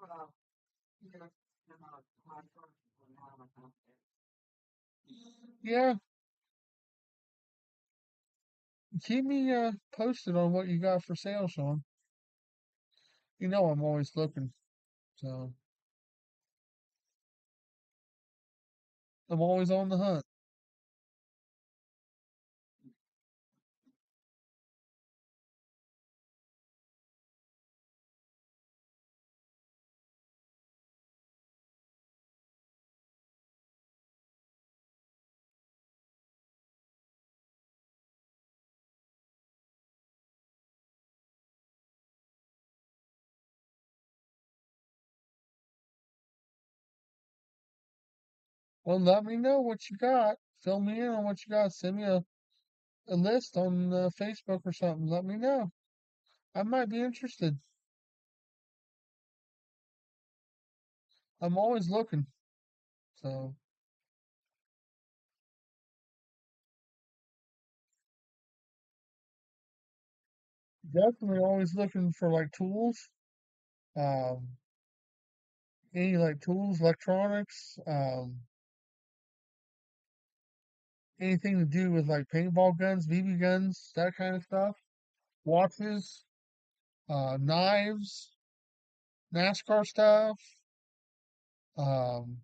Yeah. Keep me posted on what you got for sale, Sean. You know I'm always looking, so I'm always on the hunt. Well, let me know what you got. Fill me in on what you got. Send me a list on Facebook or something. Let me know. I might be interested. I'm always looking. So definitely always looking for like tools. Um, any like tools, electronics, anything to do with like paintball guns, BB guns, that kind of stuff. Watches, knives, NASCAR stuff, um,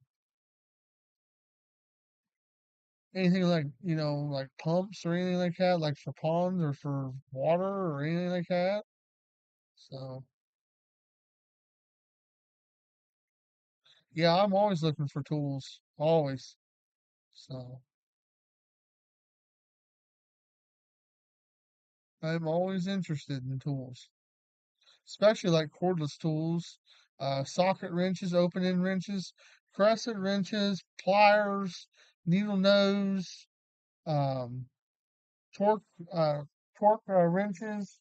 anything like, like pumps or anything like that, like for ponds or for water or anything like that. So, yeah, I'm always looking for tools, always. So, I'm always interested in tools, especially like cordless tools, socket wrenches, open end wrenches, crescent wrenches, pliers, needle nose, um, torque, uh, torque wrenches,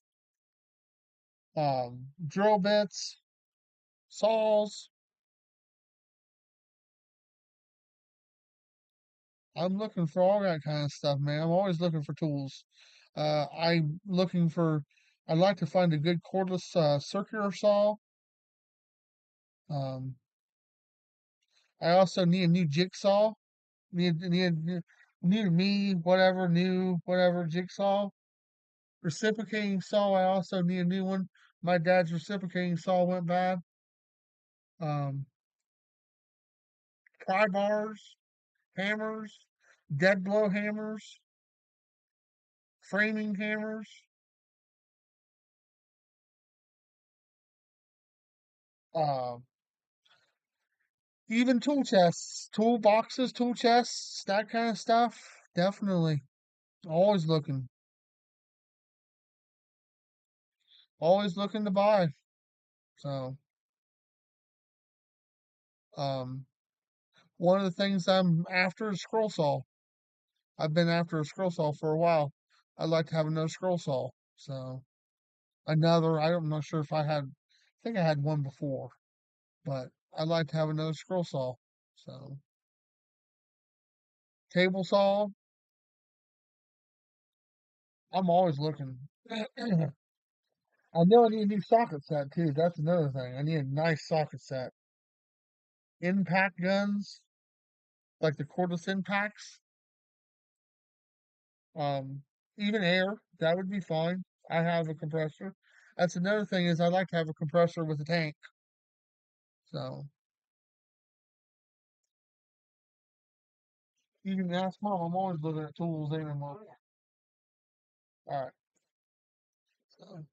drill bits, saws. I'm looking for all that kind of stuff, man. I'm always looking for tools. I'm looking for. I'd like to find a good cordless circular saw. Um, I also need a new jigsaw. Need a me whatever new whatever jigsaw. Reciprocating saw. I also need a new one. My dad's reciprocating saw went bad. Um, pry bars, hammers, dead blow hammers, framing hammers. Um, Even tool chests, tool boxes, tool chests, that kind of stuff. Definitely. Always looking. Always looking to buy. So, um, one of the things I'm after is scroll saw. I've been after a scroll saw for a while. I'd like to have another scroll saw. So, I'm not sure if I think I had one before, but I'd like to have another scroll saw. So, table saw, I'm always looking. I know I need a new socket set too. That's another thing. I need a nice socket set. Impact guns, like the cordless impacts, um, even air, that would be fine. I have a compressor. That's another thing is I like to have a compressor with a tank. So you can ask mom. I'm always looking at tools anymore. All right. So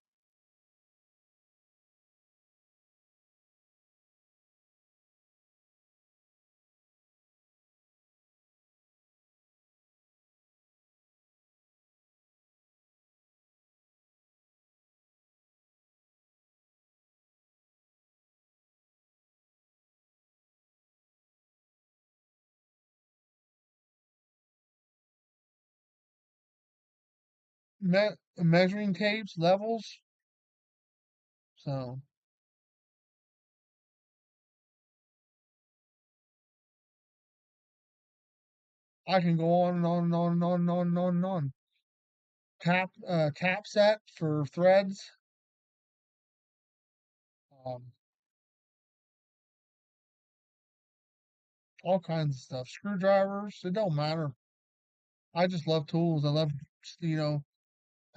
measuring tapes, levels. So I can go on and on and on and on and on and on and on. Tap set for threads. Um, all kinds of stuff. Screwdrivers, it don't matter. I just love tools. I love, you know,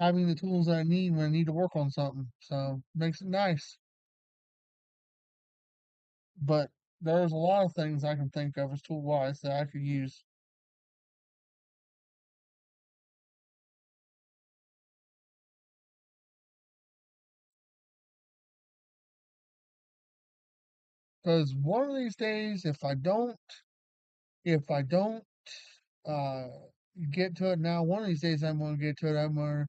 having the tools that I need when I need to work on something. So makes it nice. But there's a lot of things I can think of as tool wise that I could use. Because one of these days, if I don't uh, get to it now, one of these days I'm going to get to it. I'm going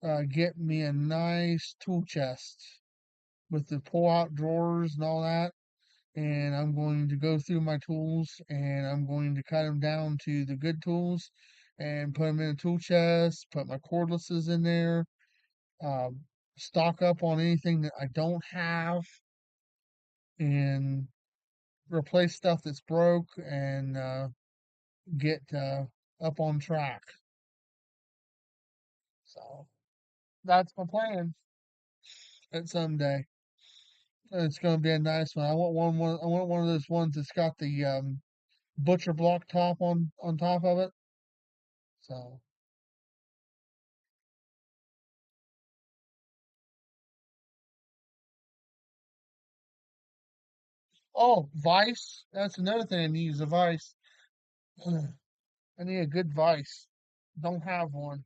to get me a nice tool chest with the pull out drawers and all that. And I'm going to go through my tools and I'm going to cut them down to the good tools and put them in a tool chest, put my cordlesses in there, um, stock up on anything that I don't have, and replace stuff that's broke and get up on track. So that's my plan at someday. It's gonna be a nice one. I want one of those ones that's got the butcher block top on top of it. So oh, vice. That's another thing I need is a vice. I need a good vice. Don't have one.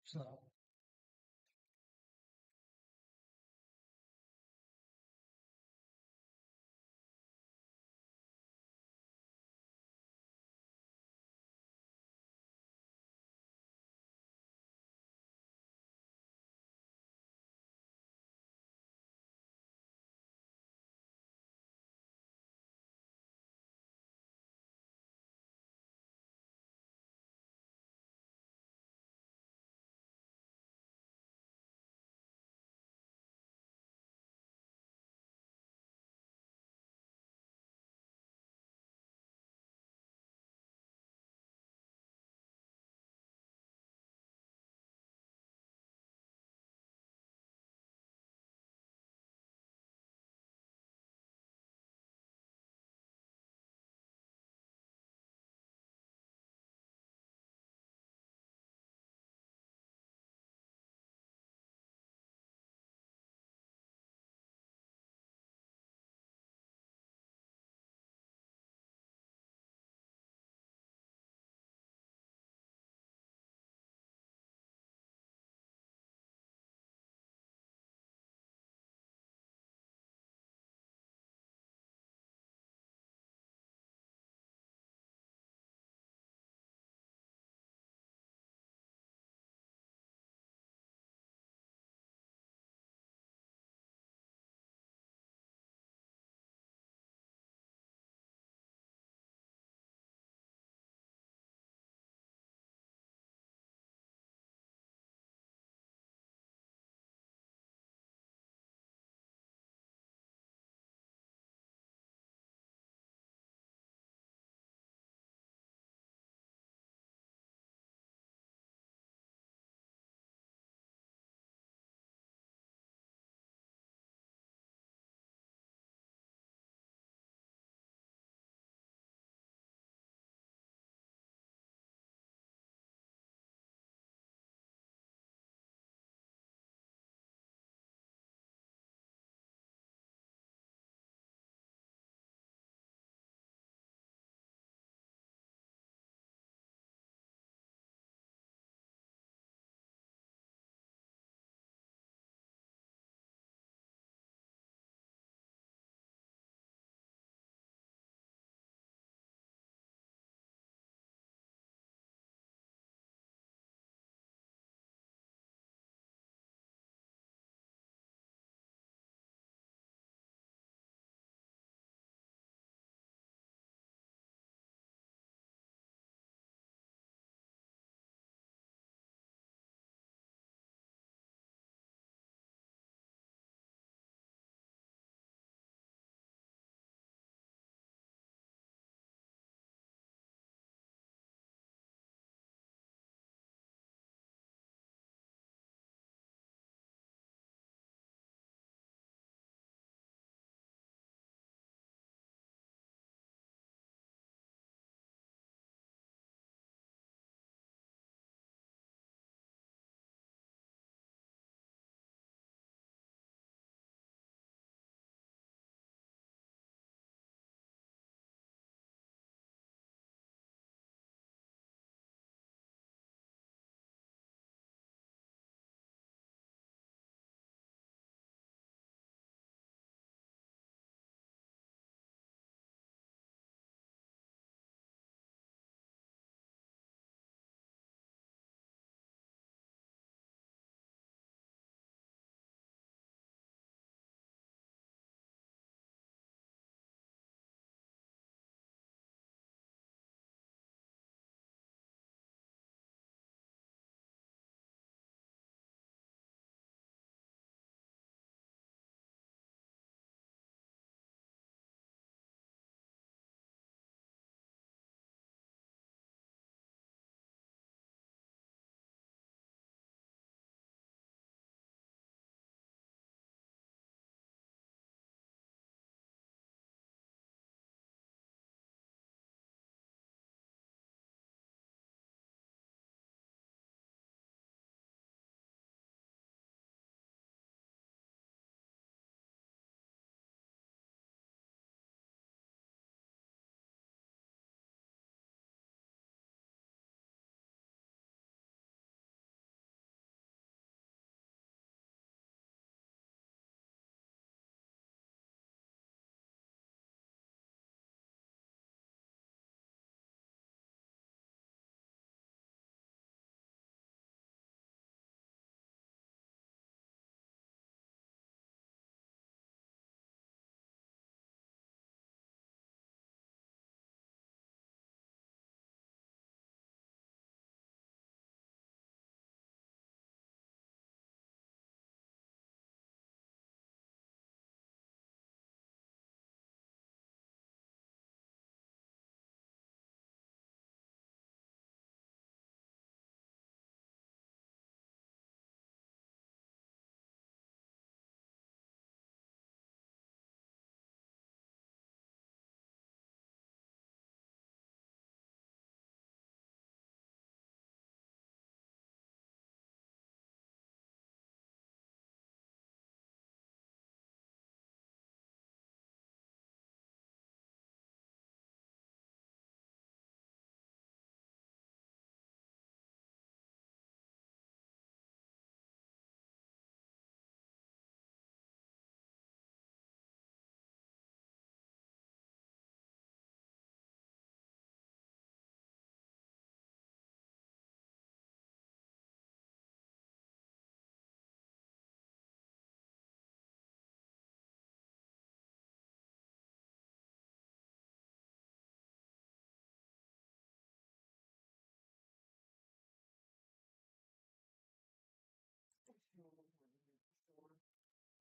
So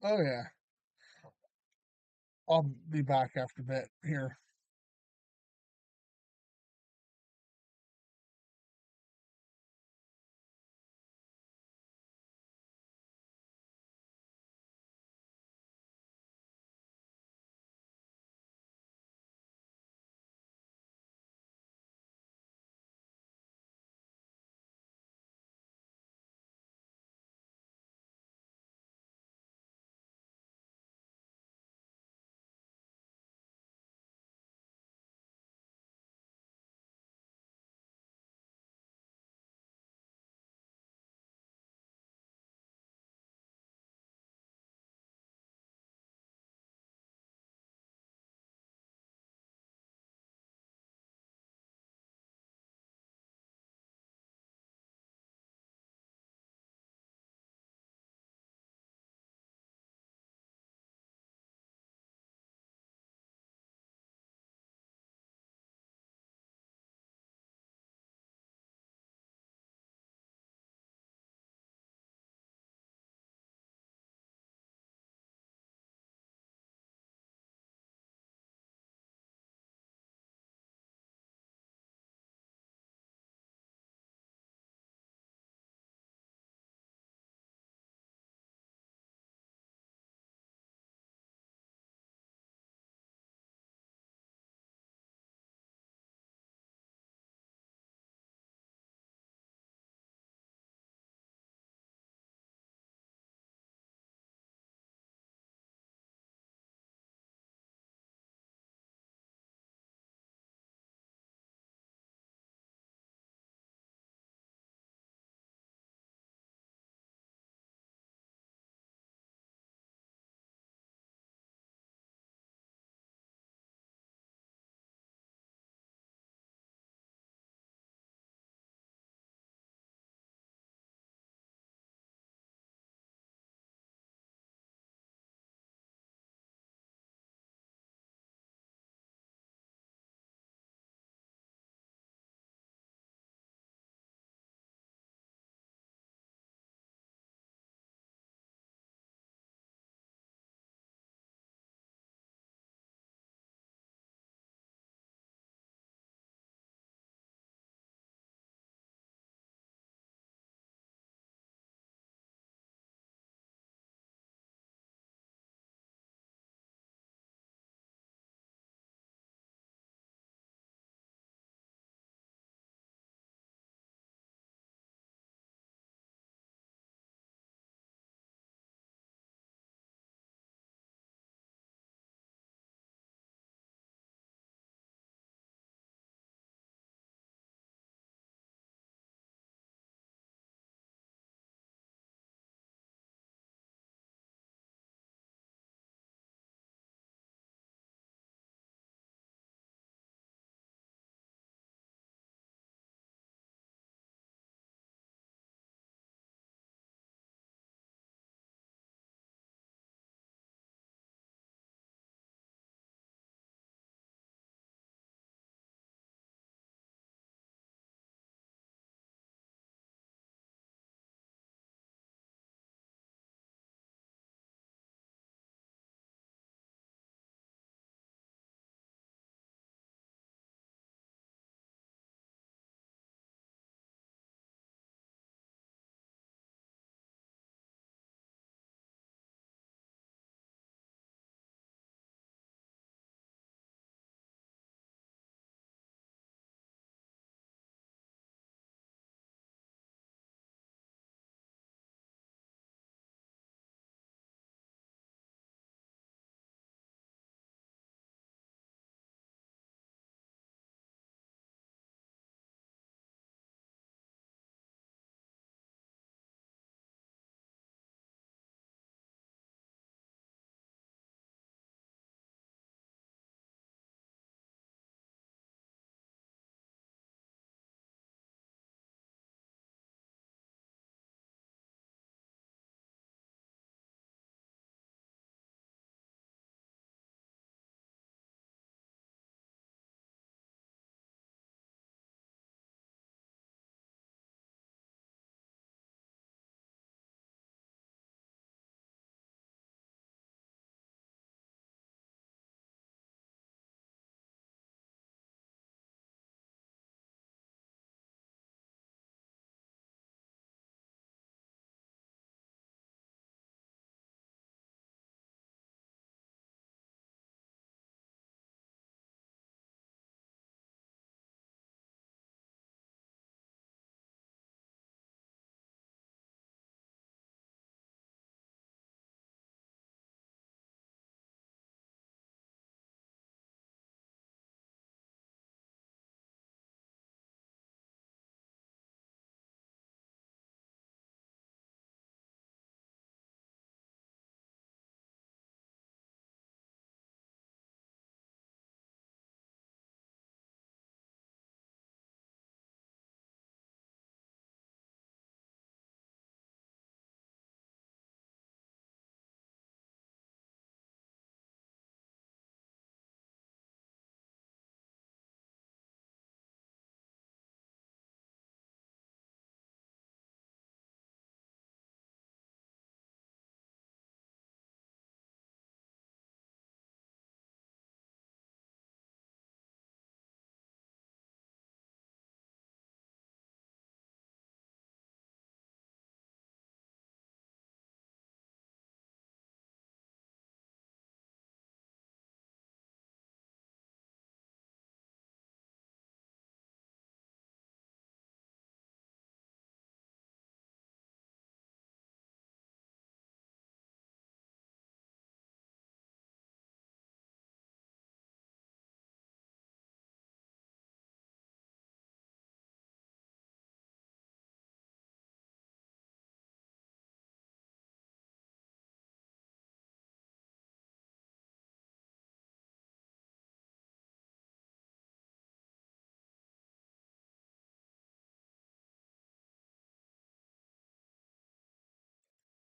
Oh yeah, I'll be back after a bit here.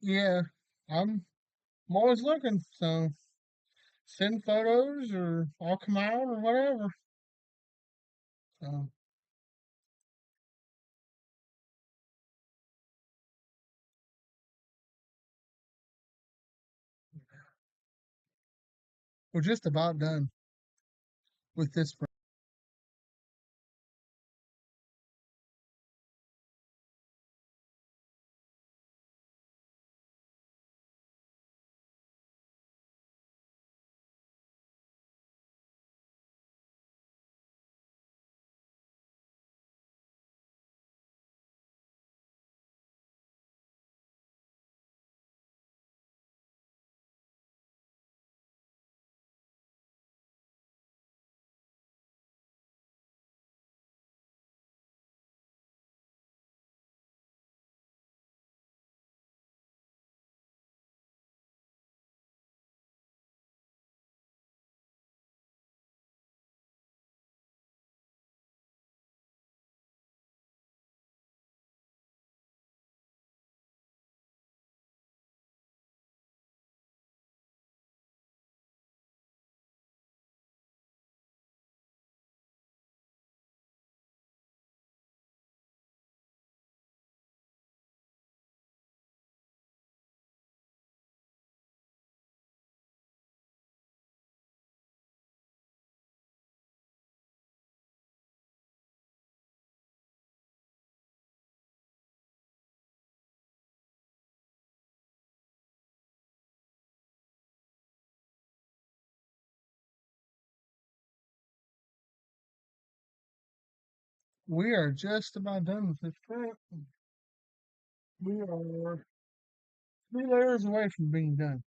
Yeah, I'm always looking. So send photos, or I'll come out, or whatever. So we're just about done with this. We are just about done with this print. We are 3 layers away from being done.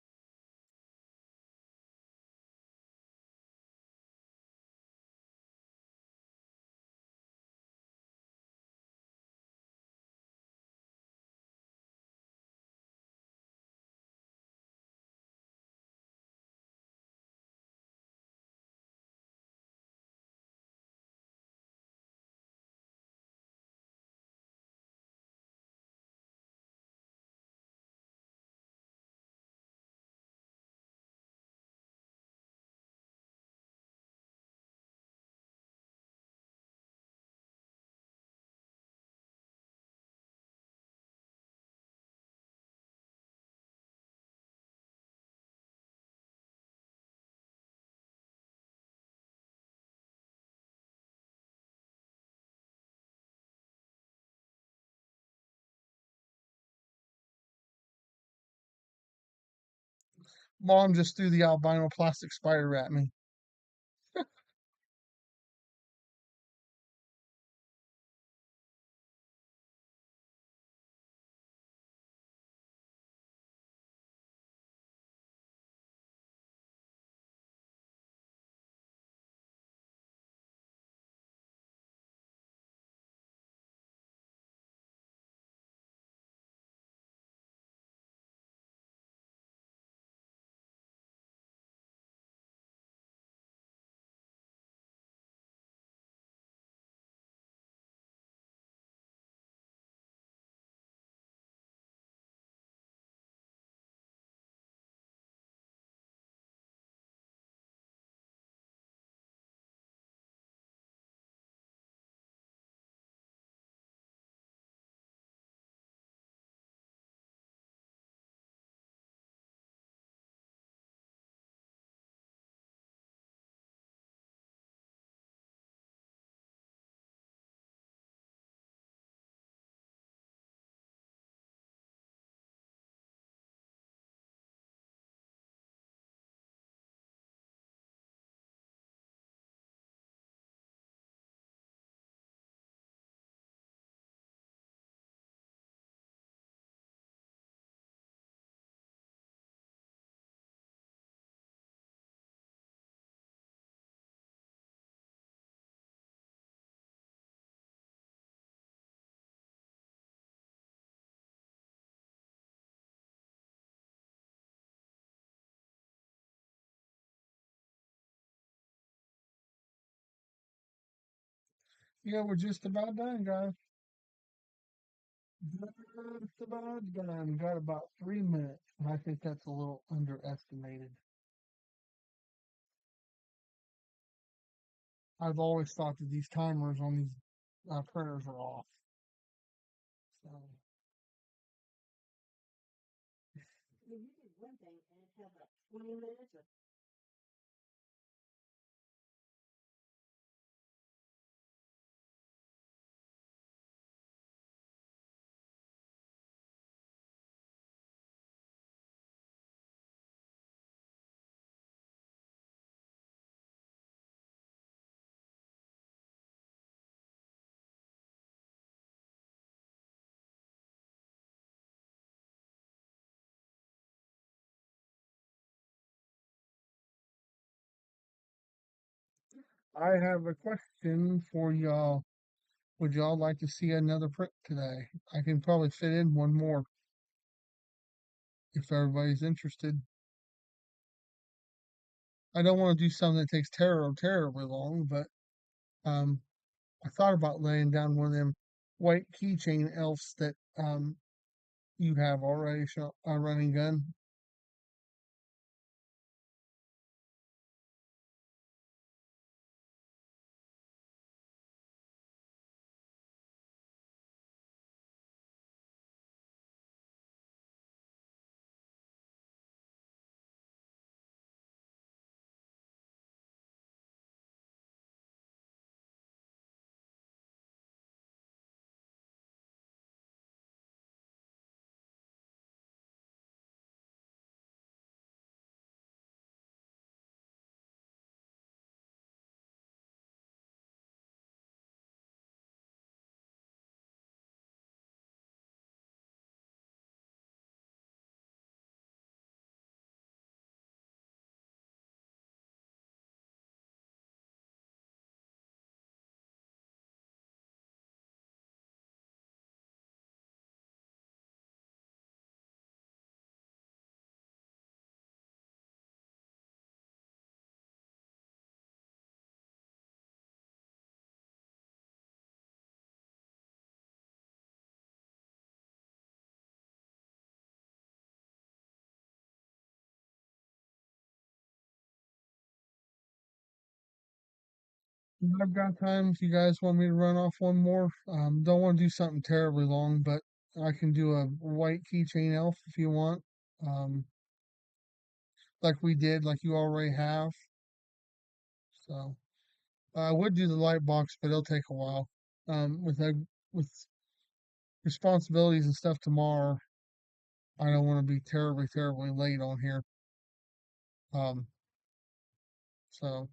Mom just threw the albino plastic spider at me. Yeah, we're just about done, guys. Just about done. Got about 3 minutes, and I think that's a little underestimated. I've always thought that these timers on these printers are off. So I have a question for y'all. Would y'all like to see another print today? I can probably fit in one more if everybody's interested. I don't want to do something that takes terribly long, but um, I thought about laying down one of them white keychain elves that you have already, a running gun. I've got time if you guys want me to run off one more. Don't want to do something terribly long, but I can do a white keychain elf if you want. Um, like we did, like you already have. So I would do the light box, but it'll take a while. With responsibilities and stuff tomorrow, I don't want to be terribly late on here. Um, so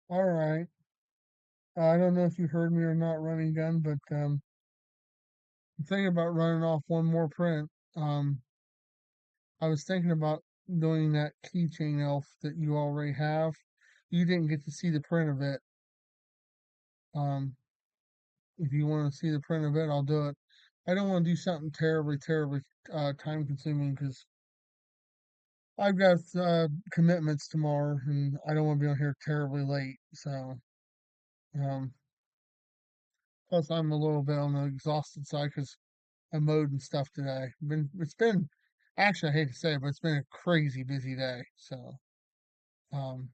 all right. I don't know if you heard me or not, running gun, but I'm thinking about running off one more print. I was thinking about doing that keychain elf that you already have. You didn't get to see the print of it. Um, if you want to see the print of it, I'll do it. I don't want to do something terribly time consuming because I've got commitments tomorrow and I don't want to be on here terribly late. So, um, plus I'm a little bit on the exhausted side because I mowed and stuff today. It's been actually I hate to say it, but it's been a crazy busy day. So, um,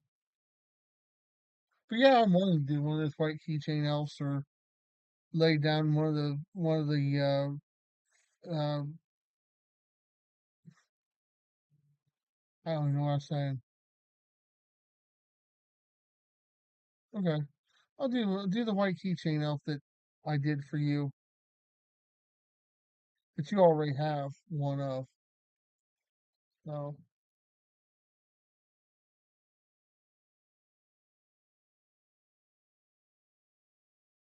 but yeah, I'm willing to do one of those white keychain elves or lay down one of the I don't know what I'm saying. Okay, I'll do the white keychain elf that I did for you that you already have one of. So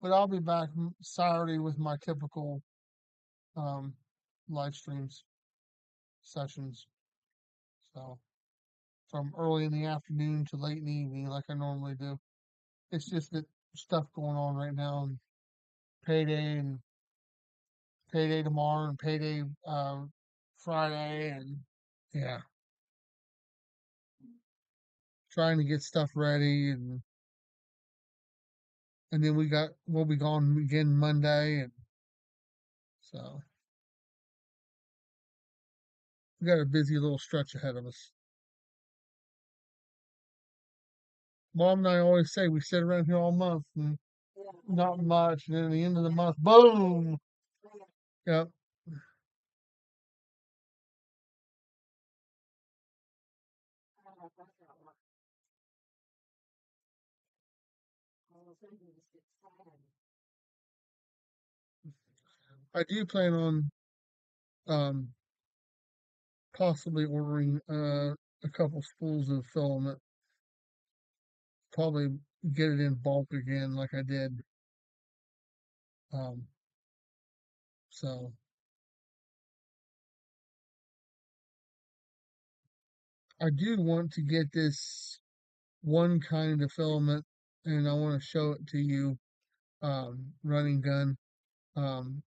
But I'll be back Saturday with my typical um, live streams sessions. So from early in the afternoon to late in the evening, like I normally do. It's just that stuff going on right now, and payday and payday tomorrow and payday Friday, and yeah, trying to get stuff ready, and then we'll be gone again Monday, and so we got a busy little stretch ahead of us. Mom and I always say we sit around here all month and not much, and then at the end of the month, boom. Yep. I do plan on um possibly ordering a couple spools of filament, probably get it in bulk again like I did. Um, so I do want to get this one kind of filament, and I want to show it to you, running gun. Um,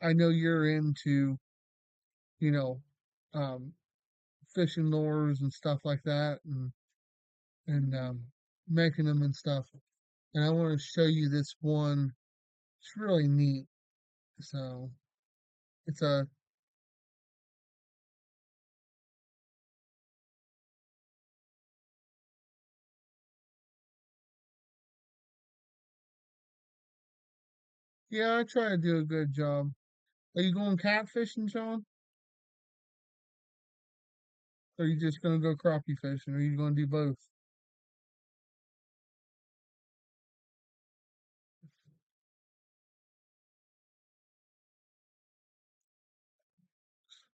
I know you're into, you know, um, fishing lures and stuff like that, and making them and stuff. And I want to show you this one. It's really neat. So it's a yeah. I try to do a good job. Are you going catfishing, Sean? Or are you just gonna go crappie fishing? Or are you gonna do both?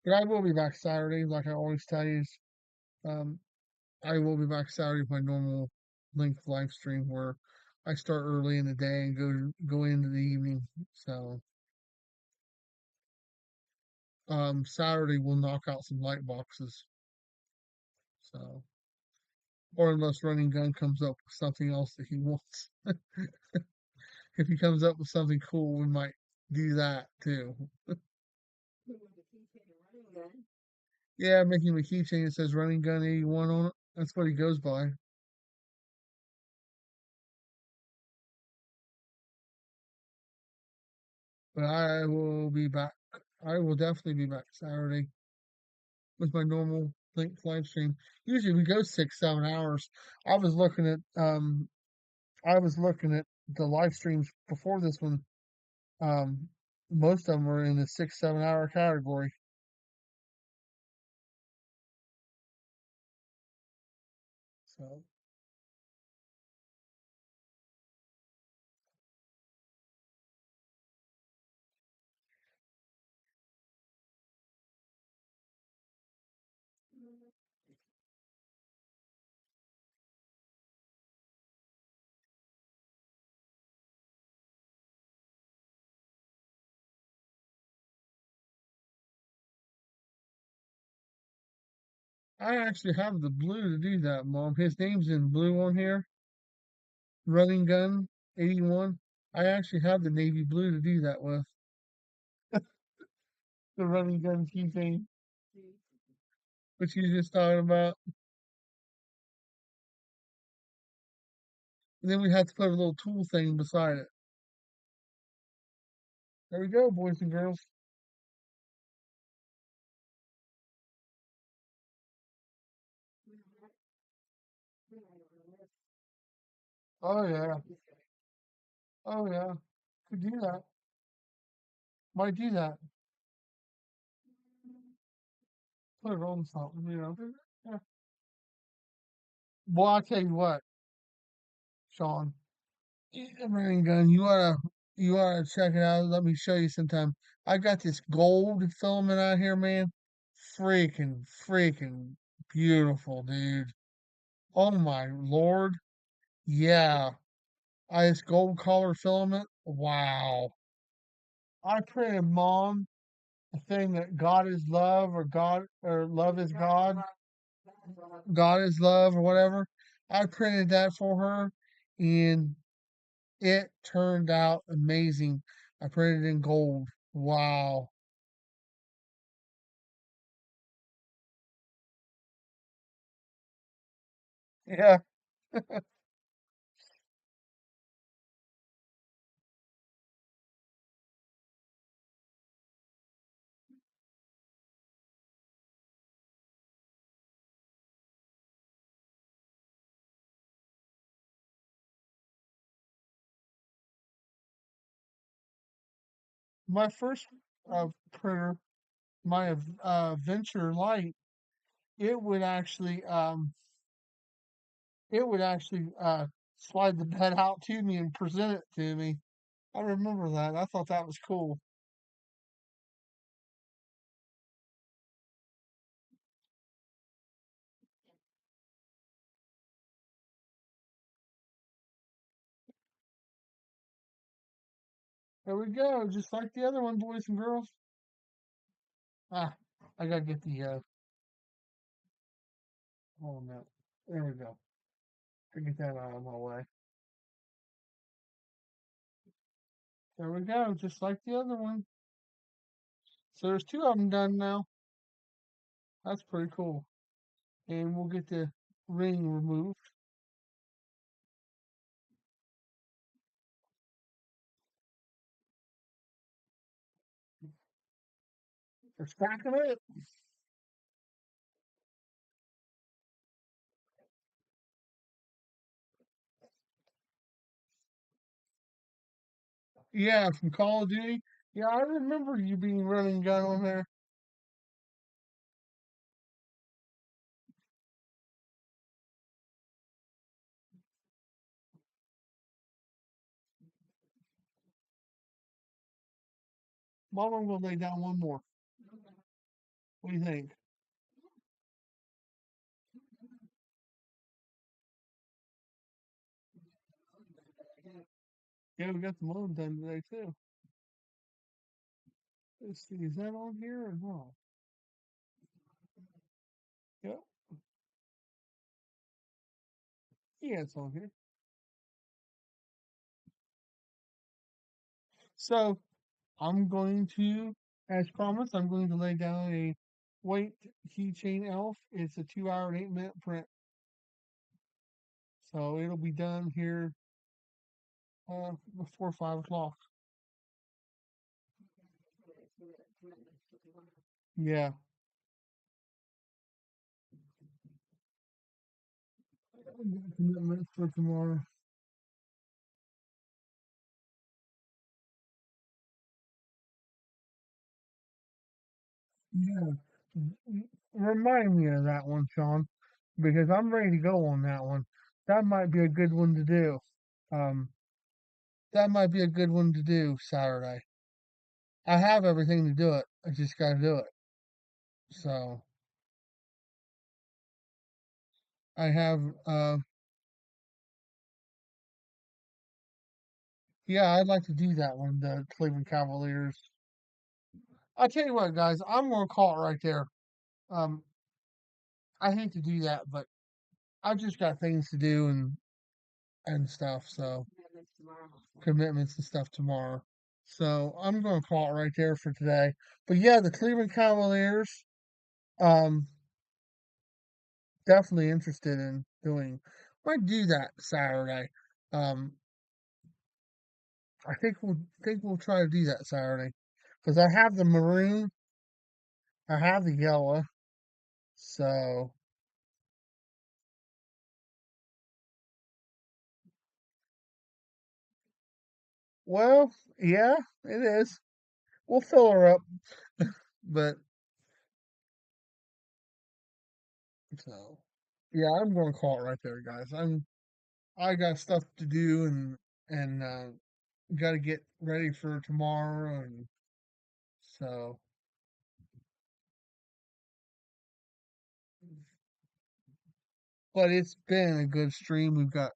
But I will be back Saturday, like I always tell you. Um, I will be back Saturday with my normal length live stream where I start early in the day and go into the evening. So Saturday we'll knock out some light boxes. So or unless Running Gun comes up with something else that he wants. If he comes up with something cool, we might do that too. Yeah, making him a keychain that says Running Gun 81 on it. That's what he goes by. But I will be back. I will definitely be back Saturday with my normal link live stream. Usually we go 6, 7 hours. I was looking at I was looking at the live streams before this one. Um, most of them were in the 6, 7 hour category. So I actually have the blue to do that, Mom. His name's in blue on here. Running Gun 81. I actually have the navy blue to do that with. The Running Gun keychain, which you just talking about. And then we have to put a little tool thing beside it. There we go, boys and girls. Oh yeah. Oh yeah. Could do that. Might do that. Put it on something. Yeah. Well, I'll tell you what, Sean. Running gun, you oughta check it out. Let me show you sometime. I got this gold filament out here, man. Freaking beautiful, dude. Oh my lord. Yeah. ice gold color filament. Wow. I printed mom a thing that God is love or God or love is God. God is love or whatever. I printed that for her and it turned out amazing. I printed it in gold. Wow. Yeah. My first printer, my Venture Light, it would actually slide the bed out to me and present it to me. I remember that. I thought that was cool. There we go, just like the other one, boys and girls. Ah, I gotta get the oh no. There we go. I get that out of my way. There we go, just like the other one. So there's two of them done now. That's pretty cool. And we'll get the ring removed. We're stacking it. Yeah, from Call of Duty. Yeah, I remember you being running gun on there. Mom, I'm gonna lay down one more. What do you think? Yeah, we got the moon done today too. Let's see, is that on here or no? Yep. Yeah, it's on here. So I'm going to, as promised, I'm going to lay down a white keychain elf. It's a 2 hour and 8 minute print. So it'll be done here before 5 o'clock. Yeah. Commitments for tomorrow. Yeah. Remind me of that one, Sean, because I'm ready to go on that one. That might be a good one to do. Um, that might be a good one to do Saturday. I have everything to do it. I just got to do it. So I have, yeah, I'd like to do that one, the Cleveland Cavaliers. I'll tell you what, guys, I'm going to call it right there. Um, I hate to do that, but I've just got things to do and stuff. So commitments and stuff tomorrow. So I'm going to call it right there for today. But yeah, the Cleveland Cavaliers, um, definitely interested in doing. Might do that Saturday. Um, I think we'll try to do that Saturday because I have the maroon, I have the yellow. So well, yeah, it is. We'll fill her up, but so yeah, I'm going to call it right there, guys. I got stuff to do and got to get ready for tomorrow, and so. But it's been a good stream. We've got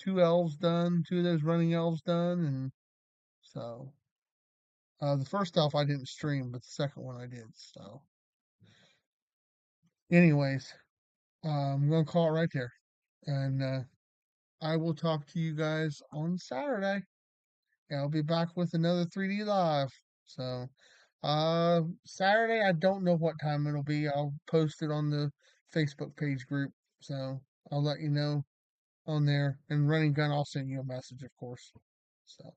two elves done, two of those running elves done, and so the first elf I didn't stream, but the second one I did. So, anyways, I'm gonna call it right there, and I will talk to you guys on Saturday. And I'll be back with another 3D live. So, Saturday I don't know what time it'll be. I'll post it on the Facebook page group. So I'll let you know on there. And Running Gun, I'll send you a message, of course. So.